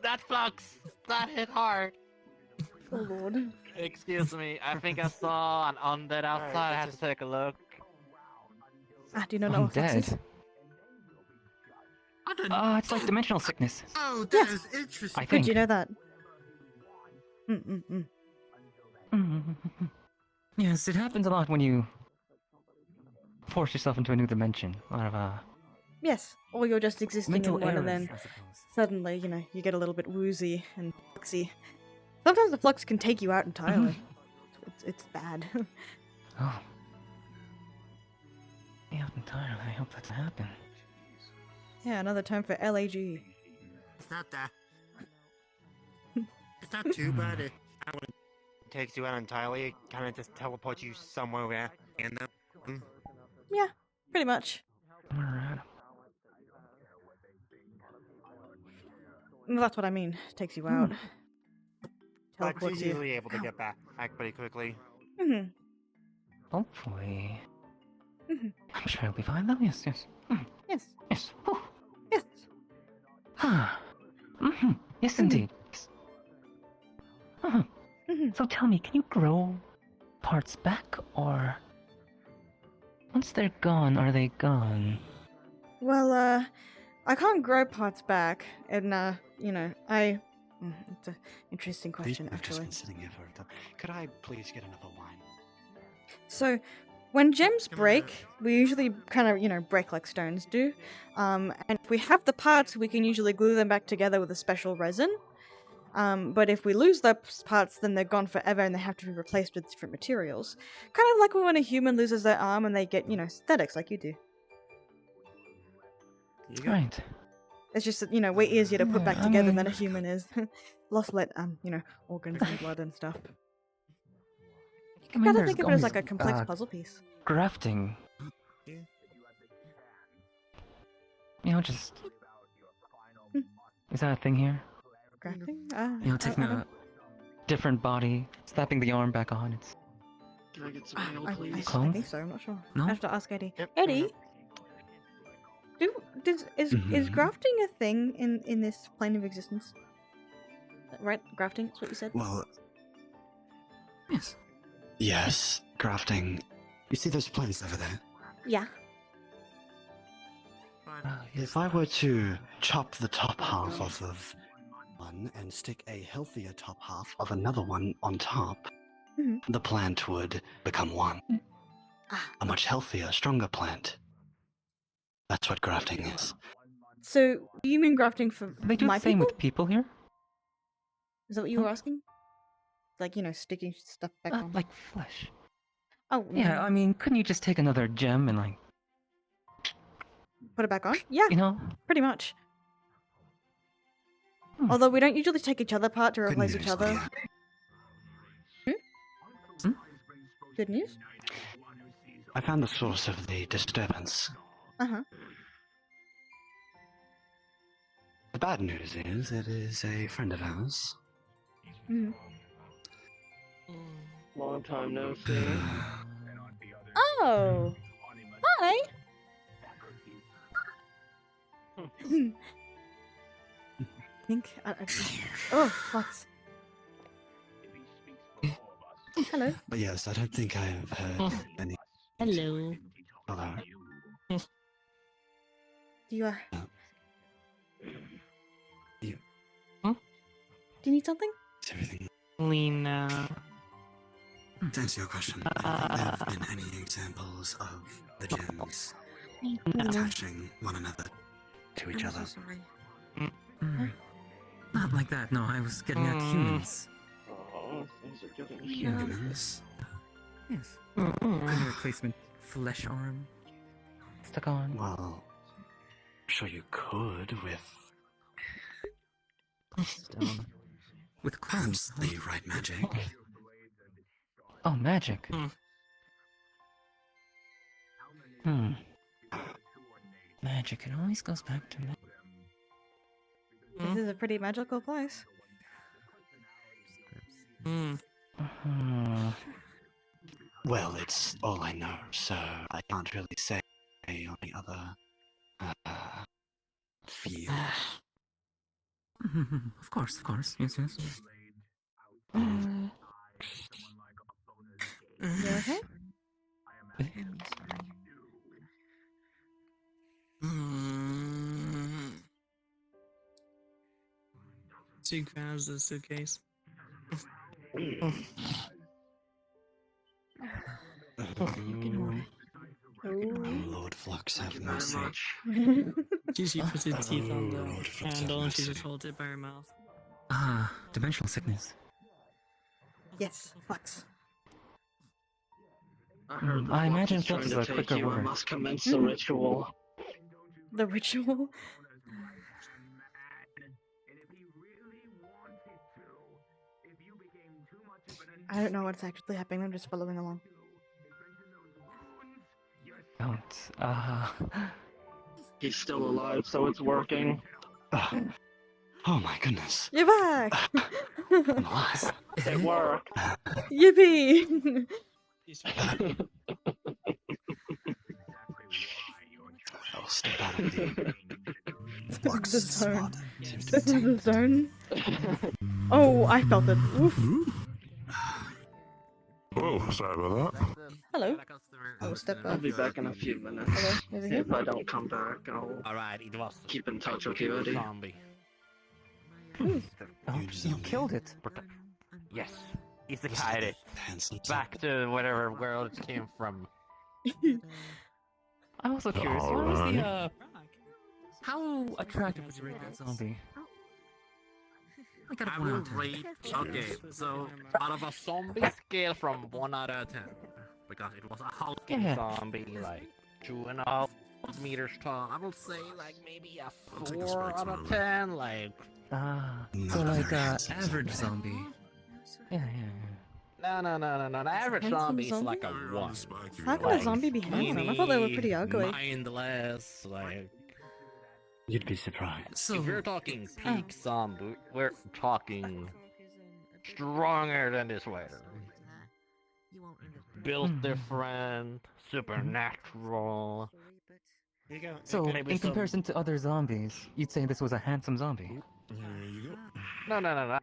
That flux! That hit hard! Oh lord. Excuse me, I think I saw an undead outside. I had to take a look. Ah, do you not know what flux is? Dead. I don't know. It's like dimensional sickness. Oh, that Yes. is interesting. I Good, think. you know that. Yes, it happens a lot when you force yourself into a new dimension. A lot of Yes, or you're just existing mental in one errors, and then I suppose. suddenly, you get a little bit woozy and fluxy. Sometimes the flux can take you out entirely. It's bad. Oh. Yeah, entirely. I hope that doesn't happen. Yeah, another term for LAG. It's not that. It's not too bad. It Takes you out entirely, it kind of just teleports you somewhere where and Yeah, pretty much. Alright. Well, that's what I mean. Takes you out. but Teleports she's you. usually able to get back pretty quickly. Hopefully. Mhm. I'm sure I'll be fine though. Yes. Yes. Yes. Whew. Yes. Yes, indeed. Yes. So tell me, can you grow parts back, or once they're gone, are they gone? Well, I can't grow parts back, and it's an interesting question, I've just actually. been sitting here for a time. Could I please get another wine? So, when gems break, we usually kind of, break like stones do. And if we have the parts, we can usually glue them back together with a special resin. But if we lose those parts, then they're gone forever and they have to be replaced with different materials. Kind of like when a human loses their arm and they get, aesthetics like you do. Right. It's just that, way easier to put Yeah, back I together mean- than a human is. Lost organs and blood and stuff. I You mean, gotta there's think of it as always, like a complex puzzle piece. Grafting. Just. Is that a thing here? Grafting? Taking a different body, slapping the arm back on. It's. Can I get some ale, I please? think so, I'm not sure. No? I have to ask Eddie. Yep. Eddie? Is Mhm. grafting a thing in this plane of existence? Right? Grafting? That's what you said? Well, Yes. yes, grafting. You see those plants over there? Yeah. If I were to chop the top half off of one and stick a healthier top half of another one on top, the plant would become one. A much healthier, stronger plant. That's what grafting is. So, do you mean grafting for They do my the same people? with people here. Is that what you were asking? Like, sticking stuff back on? Like flesh. Oh, Yeah, I mean, couldn't you just take another gem and like, put it back on? Yeah, you know? pretty much. Although we don't usually take each other apart to Good replace each news, other. Leah. Good news? I found the source of the disturbance. Uh-huh. The bad news is it is a friend of ours. Mhm. Long time no see. Oh! Hi! Oh, fuck. But yes, I don't think I have heard any Hello. Hello. You You. Do you need something? Is everything? Lena. To answer your question, have there been any examples of the gems attaching one another to each other? Not like that, no, I was getting at humans. Oh, things are getting Humans? Yes. Any replacement flesh arm stuck on. Well, I'm sure you could with... Stone. With clones. The right magic. Oh, magic. Magic, it always goes back to magic. This is a pretty magical place. Well, it's all I know, so I can't really say on the other field. Of course, yes. You okay? She grabs the suitcase. Lord Flux, have mercy. She puts her teeth on the handle and she just holds it by her mouth. Ah, dimensional sickness. Yes, Flux. I imagine Flux is a quicker you word. must commence the ritual. The ritual? I don't know what's actually happening, I'm just following along. Don't. He's still alive, so it's working. Oh my goodness. You're back! I'm alive. It worked. Yippee! I'll step out of the Flux the zone. This is the zone. Oh, I felt it. Oof. Oh, sorry about that. Hello. Oh, step I'll up. be back in a few minutes. Hello, over here. If I don't come back, I'll Alright, it was keep in touch with you, Eddie. zombie. Oh, you killed it. Yes, he's the guy that back to whatever world it came from. I'm also curious, what was the, how attractive would you rate that zombie? I will rate. Okay, so out of a zombie scale from 1 out of 10, because it was a hulking zombie, like 2.5 meters tall. I will say like maybe a 4 out of 10, like. So like average zombie. Yeah. No. An average Handsome zombie is zombie? like a 1. How can a zombie be handsome? I thought they were pretty ugly. Mindless, like. You'd be surprised. So if we're talking peak zombie, we're talking stronger than this way. Built different, supernatural. So, in comparison to other zombies, you'd say this was a handsome zombie? No.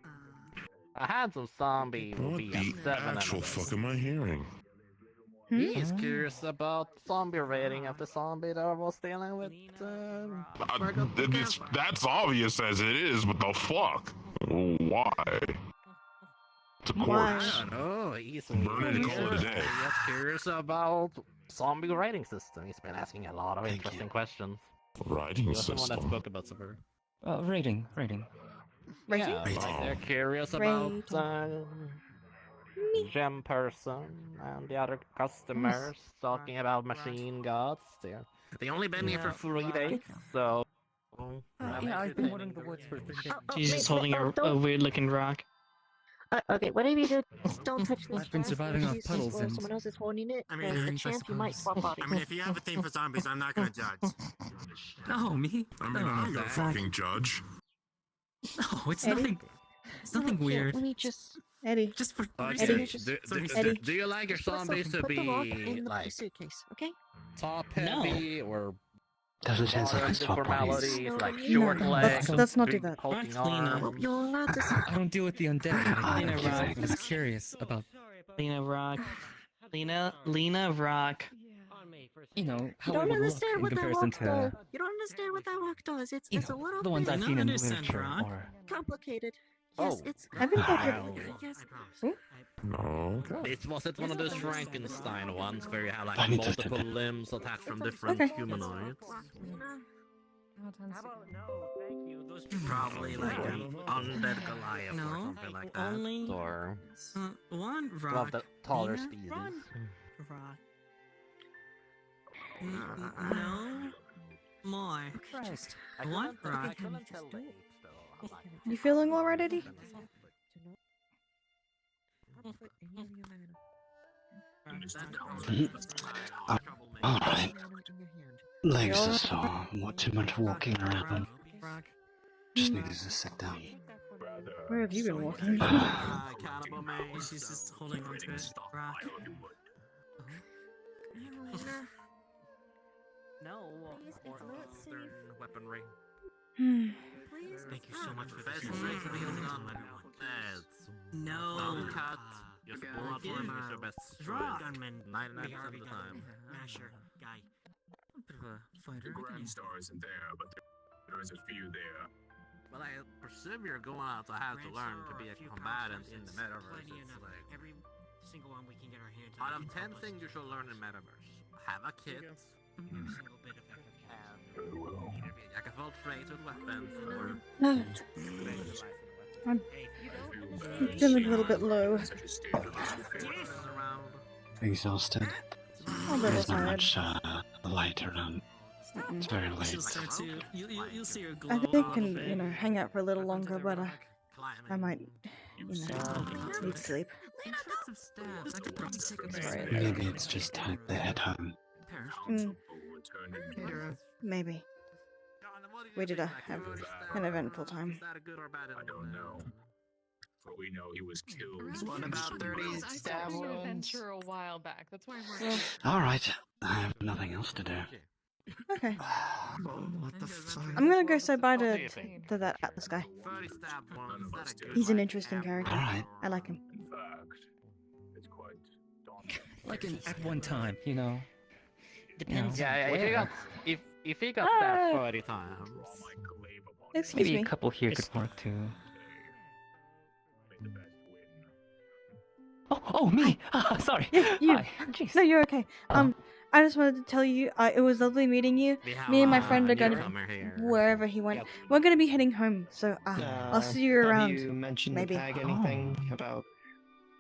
A handsome zombie would be a 7 Actual fuck am I hearing? He's curious about zombie rating of the zombie that I was dealing with. That's obvious as it is, but the fuck? Why? Of course. I don't know. He's Burn it and call it a day. He's curious about zombie rating system. He's been asking a lot of interesting questions. Rating He was the one that system. spoke about super. Rating. Yeah, like they're curious about Gem Person and the other customers talking about machine gods. They only been here for 3 days, so. Yeah, I've been wondering the words for 3 days. She's just holding a weird looking rock. Okay, whatever you do, don't touch this. I've been surviving off puddles or and... someone else is holding it. I mean, There's a I chance you might swap bodies. I mean, if you have a thing for zombies, I'm not gonna judge. No, me? I mean, I'm gonna fucking judge. No, it's Eddie? nothing. It's nothing weird. Let me just... Eddie. Just for... Eddie. Do you like your zombies to Put the rock in be the like suitcase, okay? top heavy or There's a chance I can swap bodies. formalities like No, short no, legs? let's not do big that. hulking Lena. arms? You're allowed to... I don't deal with the undead. Lena Rock. I was curious about... Lena Rock. Lena Rock. you know, You how don't it would look understand in what that comparison rock does. to, You don't understand what that rock does. It's you a know, little the ones bit I've seen in literature or... complicated. Yes, it's. I think I could. Yes. No. Was it one of those Frankenstein ones where you have like I need to multiple sit limbs attached from different Okay. humanoids? Probably like an undead Goliath or No, something like that. only Or one one rock. of the taller Yeah, species. one rock. No, more. Just One rock. You feeling alright, Eddie? Alright. Legs are sore. What too much walking around. Just needed to sit down. Where have you been walking? Cannibal man. She's just holding on to it. Rock. No, or modern weaponry. Thank you so much for Best this. way to be gun. No. Cut. Your bullet is your best Draw. sword. 99% of the time. Masher guy. Bit of a fighter. Grand Star isn't there, but there is a few there. Well, I presume you're going out to have to learn to be a combatant in the metaverse. It's like, Every single one we can get our hands out on. of 10 things you should learn in metaverse, have a kit, Every single bit of effort. and either be a jack of all trades with weapons, or I'm feeling a little bit low. Exhausted. A little There's not tired. much light around. It's very She'll late. start to. You'll see her glow. I think I can, you know, hang out for a little longer, but I might, you know, need sleep. Right. Maybe it's just time to head home. Maybe. We did have an eventful time. I don't know. But we know he was killed. What about 30 stab an wounds? adventure a while back. That's why we're. Alright, I have nothing else to do. Okay. What the fuck? I'm gonna go say bye to that Atlas guy. 30 stab ones, that's a good He's an interesting character. Alright. I like him. In fact, it's quite daunting. Like at one time, you know. Depends. Yeah, if he got Ah. stabbed 30 times. Excuse Maybe me. a couple here could work too. Oh, me! Ah, sorry. You. Hi. Jeez. No, you're okay. I just wanted to tell you, it was lovely meeting you. Me and my friend are gonna, wherever he went, we're gonna be heading home. So I'll see you around. Have you mentioned maybe. Tag anything about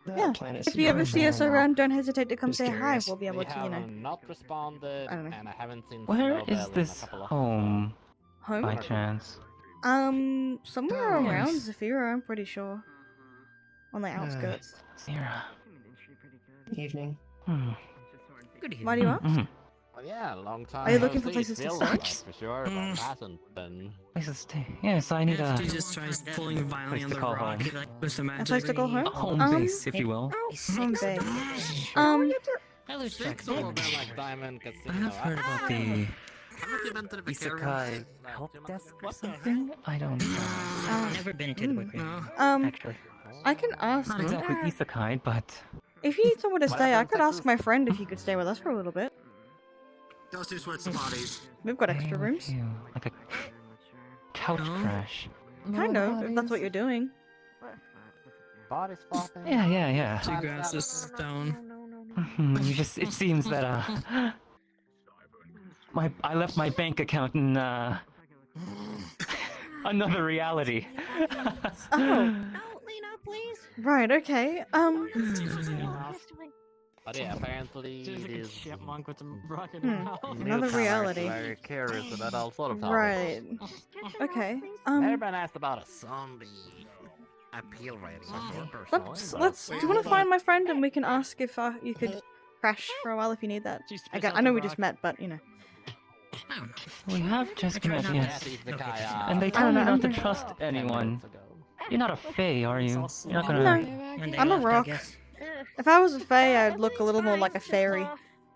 the Yeah. planet? If you ever see us around, don't hesitate to come say hi. curious. We'll be able to, you know. Not responded, I don't know. and I haven't seen Where Snowbell is in a this couple of home? Home? By chance? Somewhere Oh, around yes. Zafira, I'm pretty sure. On the outskirts. Zira. Evening. Good evening. Why do you ask? Well, yeah, a long time. Are you no looking for see. places to Feels stay? like for sure, but it hasn't been. Places to stay. Yes, I need a He just tries pulling violently place on to the call rock home. with the A magic. place to go home? A home base, if you will. Home base. Hello, Six all been like Diamond Casino. I have heard about the Haven't you been to the Isekai help desk or something? I don't know. I've never been to the Wicked. Actually, I can ask. not exactly Isekai, but If you need somewhere to stay, I could ask my friend if he could stay with us for a little bit. Those two sweats bodies. We've got extra rooms. like a couch crash. Kind of, if that's what you're doing. Body swapping. Yeah. She grabs the stone. You just, it seems that, I left my bank account in, another reality. Oh. Right, okay. But yeah, apparently it is chipmunk with some rocket Another reality. Very curious about all sort of topics. Right. Okay. Everyone asked about a zombie appeal rating before, personally. Let's. Do you want to find my friend and we can ask if you could crash for a while if you need that? I know we just met, but you know. We have just met, yes. Isekai, And they I told don't me know, not to I'm trust anyone. You're not a fae, are you? You're not No, gonna... I'm a rock. If I was a fae, I'd look a little more like a fairy.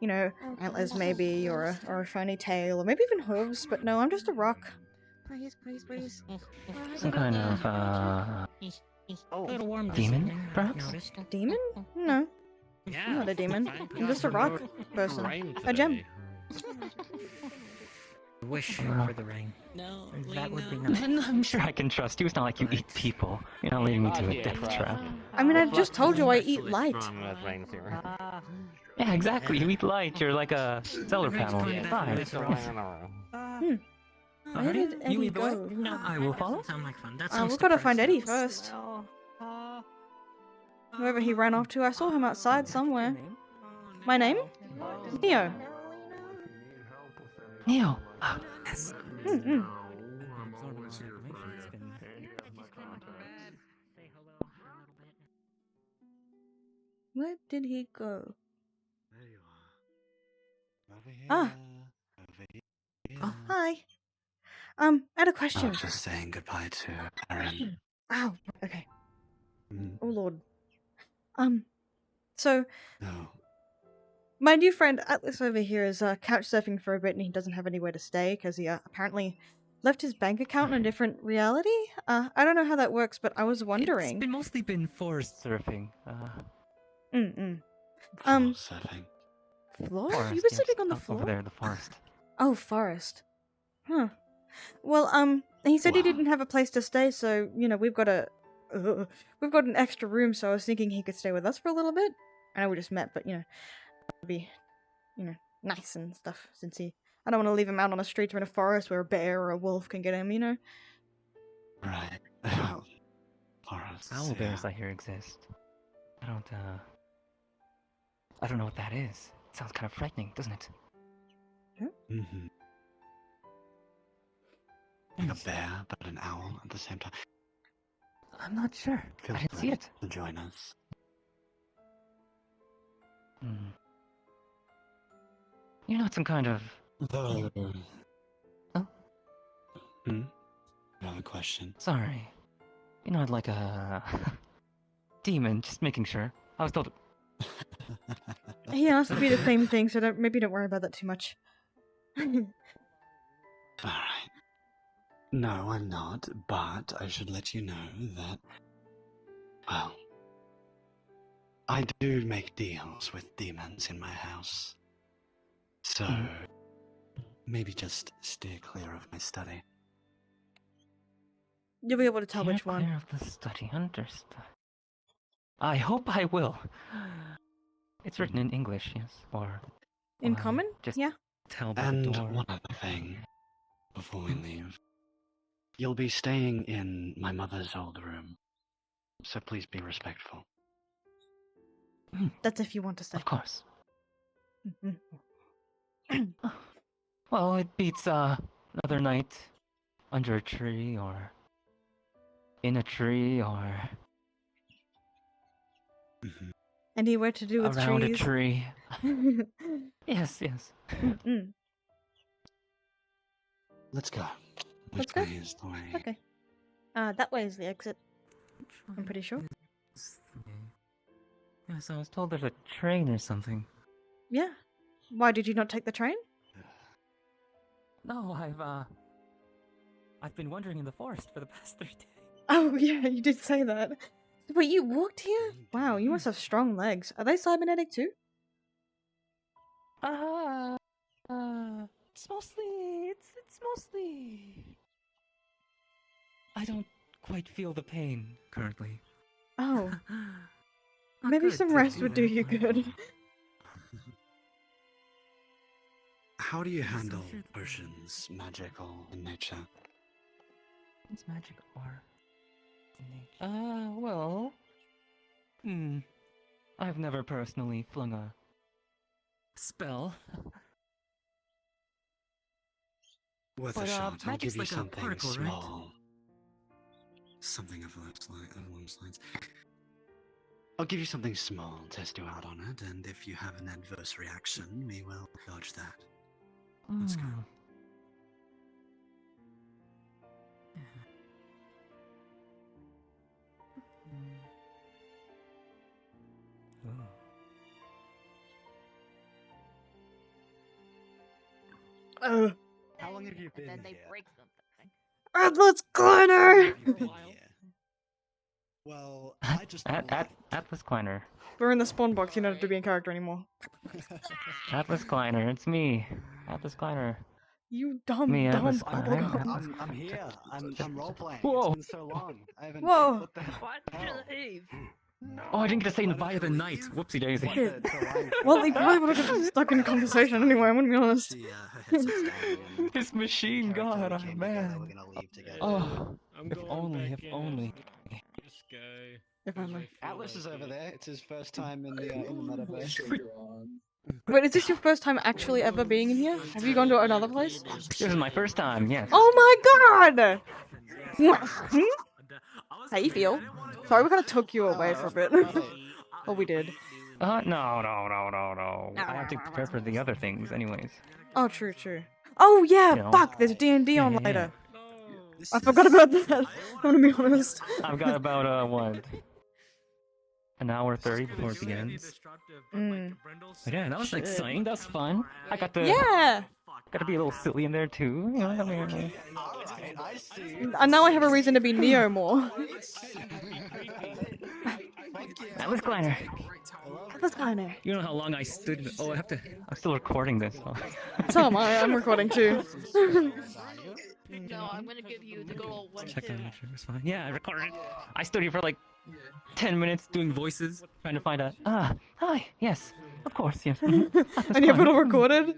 You know, antlers maybe, or a funny tail, or maybe even hooves. But no, I'm just a rock. Please. Some kind of, demon, perhaps? Demon? No. I'm not a demon. I'm just a rock person. A gem. Wish for the ring. No, That would be nice. I'm sure I can trust you. It's not like you eat people. You're not leading me to a death trap. I mean, I just told you I eat light. Yeah, exactly. You eat light. You're like a solar panel. Fine. Where did Eddie You lead the way. go? No, I will follow. Sound like fun. That We've sounds got to find depressing. Eddie first. Wherever he ran off to, I saw him outside somewhere. My name? Neo. Neo. Oh, yes. Where did he go? There you are. Over here. Ah. Over here. Oh, hi. I had a question. I was just saying goodbye to Aaron. Ow. Okay. Mm. Oh lord. So No. my new friend Atlas over here is couch surfing for a bit, and he doesn't have anywhere to stay because he apparently left his bank account in a different reality. I don't know how that works, but I was wondering. It's mostly been forest surfing. Surfing. Floor? Forest, You were yes. sleeping on the Up floor? over there, the forest. Oh, forest. Huh. Well, he said he didn't have a place to stay, so we've got an extra room. So I was thinking he could stay with us for a little bit. I know we just met, but it'd be nice and stuff. Since I don't want to leave him out on the streets or in a forest where a bear or a wolf can get him. Right. Forests. Owl bears, I hear, exist. I don't know what that is. It sounds kind of frightening, doesn't it? Mm-hmm. Like a bear, but an owl at the same time. I'm not sure. Feel I didn't see free it. to join us. You're not some kind of... Though... Oh? You have a question? Sorry. You're not like a... demon, just making sure. I was told... He asked me the same thing, so maybe don't worry about that too much. Alright. No, I'm not, but I should let you know that... Well... I do make deals with demons in my house. So... maybe just steer clear of my study. You'll be able to tell which one. Clear of the study, understood. I hope I will. It's written in English, yes, or... In common? Just yeah. tell by And the door. one other thing, before we leave. You'll be staying in my mother's old room, so please be respectful. That's if you want to stay. Of course. Well, it beats another night under a tree, or in a tree, or Anywhere to do with around trees. a tree. Yes. Let's go. Let's Which go. way is the way? Okay. That way is the exit. I'm pretty sure. Yes, I was told there's a train or something. Yeah. Why did you not take the train? No, I've been wandering in the forest for the past 3 days. Oh yeah, you did say that. Wait, you walked here? Wow, you must have strong legs. Are they cybernetic too? It's mostly... I don't quite feel the pain currently. Oh. Maybe some rest would do you good. How do you handle potions magical in nature? It's magic or... well... I've never personally flung a... spell. Worth But, a shot. I'll magic's give you like a something particle, right? small. Something of along those lines. I'll give you something small, test you out on it, and if you have an adverse reaction, we will dodge that. Let's go. How long have you been And then they here? break something. Atlas Kleiner! Well, I just Atlas Kleiner. We're in the spawn box. You don't have to be in character anymore. Atlas Kleiner, it's me. Atlas Kleiner. You dumb, Me, dumb Atlas Kleiner. bubblegum. I'm here. I'm role playing. Whoa. It's been so long. I haven't. Whoa. What the hell? Oh, I didn't get to say invite of the night. Whoopsie daisy. Well, they probably would have gotten stuck in conversation anyway, I'm gonna be honest. This machine god, oh man. Oh, if only, if only. If only. Atlas is over there. It's his first time in the metaverse. Wait, is this your first time actually ever being in here? Have you gone to another place? This is my first time, yes. Oh my god! How you feel? Sorry, we kind of took you away for a bit. Oh, we did. No. I have to prepare for the other things anyways. Oh, true. Oh yeah, You know. fuck, there's D&D on Yeah. later. I forgot about that, I'm gonna be honest. I've got about, what? An hour 30 before it begins. But yeah, that was exciting, that was fun. I got to... Yeah! Got to be a little silly in there too, you know, I mean, And now I have a reason to be Neo more. Atlas Kleiner. Atlas Kleiner. You know how long I stood... Oh, I'm still recording this. Oh. So am I, I'm recording too. No, I'm gonna give you the good old one. Check that out, it's fine. Yeah, I recorded. I stood here for like 10 minutes doing voices, trying to find out. Hi, yes, of course, yes. And you have it all recorded?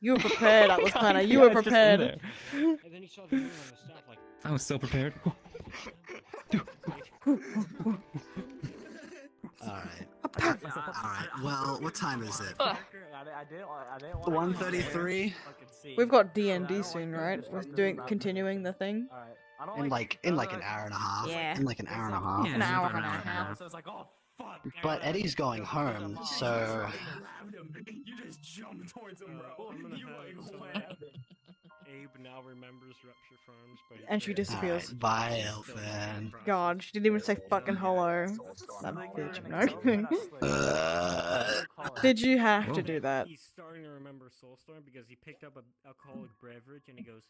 You were prepared, Atlas Kleiner, you were prepared. I was so prepared. Alright, well, what time is it? 1:33? We've got D&D soon, right? We're continuing the thing. In like an hour and a half. Yeah. In like an hour and a half. An hour and a half. But Eddie's going home, so... You just jumped towards him, bro. You like what? Abe now remembers Rupture Farms, but And she disappears. Bye, Elfin. God, she didn't even say fucking hello. That bitch. No kidding. Did you have to do that? He's starting to remember Soulstorm because he picked up an alcoholic beverage and he goes,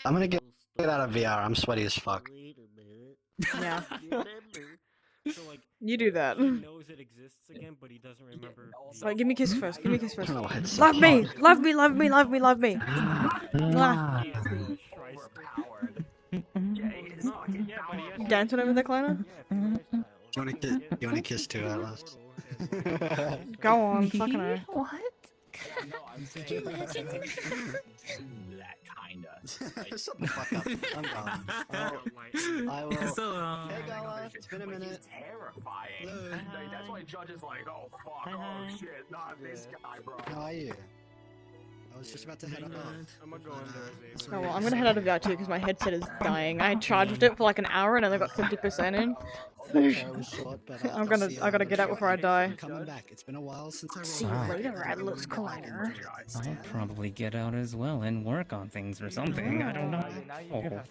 I'm gonna get out of VR, I'm sweaty as fuck. Yeah. So like, You do that. he knows it exists again, but he doesn't remember. Right, give me a kiss first. Give me a kiss first. I don't know, it's Love so me! hot. Love me! Love me! Love me! Love me! Mwah. You dancing over there, Kleiner? Do you want to kiss too, Atlas? Go on, fucking her. What? Shut the fuck up. I'm gone. I will. Hey, Gala, it's been a minute. Terrifying. That's why Judge is like, oh fuck, oh shit, not this guy, bro. How are you? I was just about to head off. I'm gonna go under. Oh well, I'm gonna head out of that too because my headset is dying. I charged it for like an hour and I only got 50% in. I gotta get out before I die. I'm coming back. It's been a while since I See you later, Atlas Kleiner. I'll probably get out as well and work on things or something. I don't know. Oh.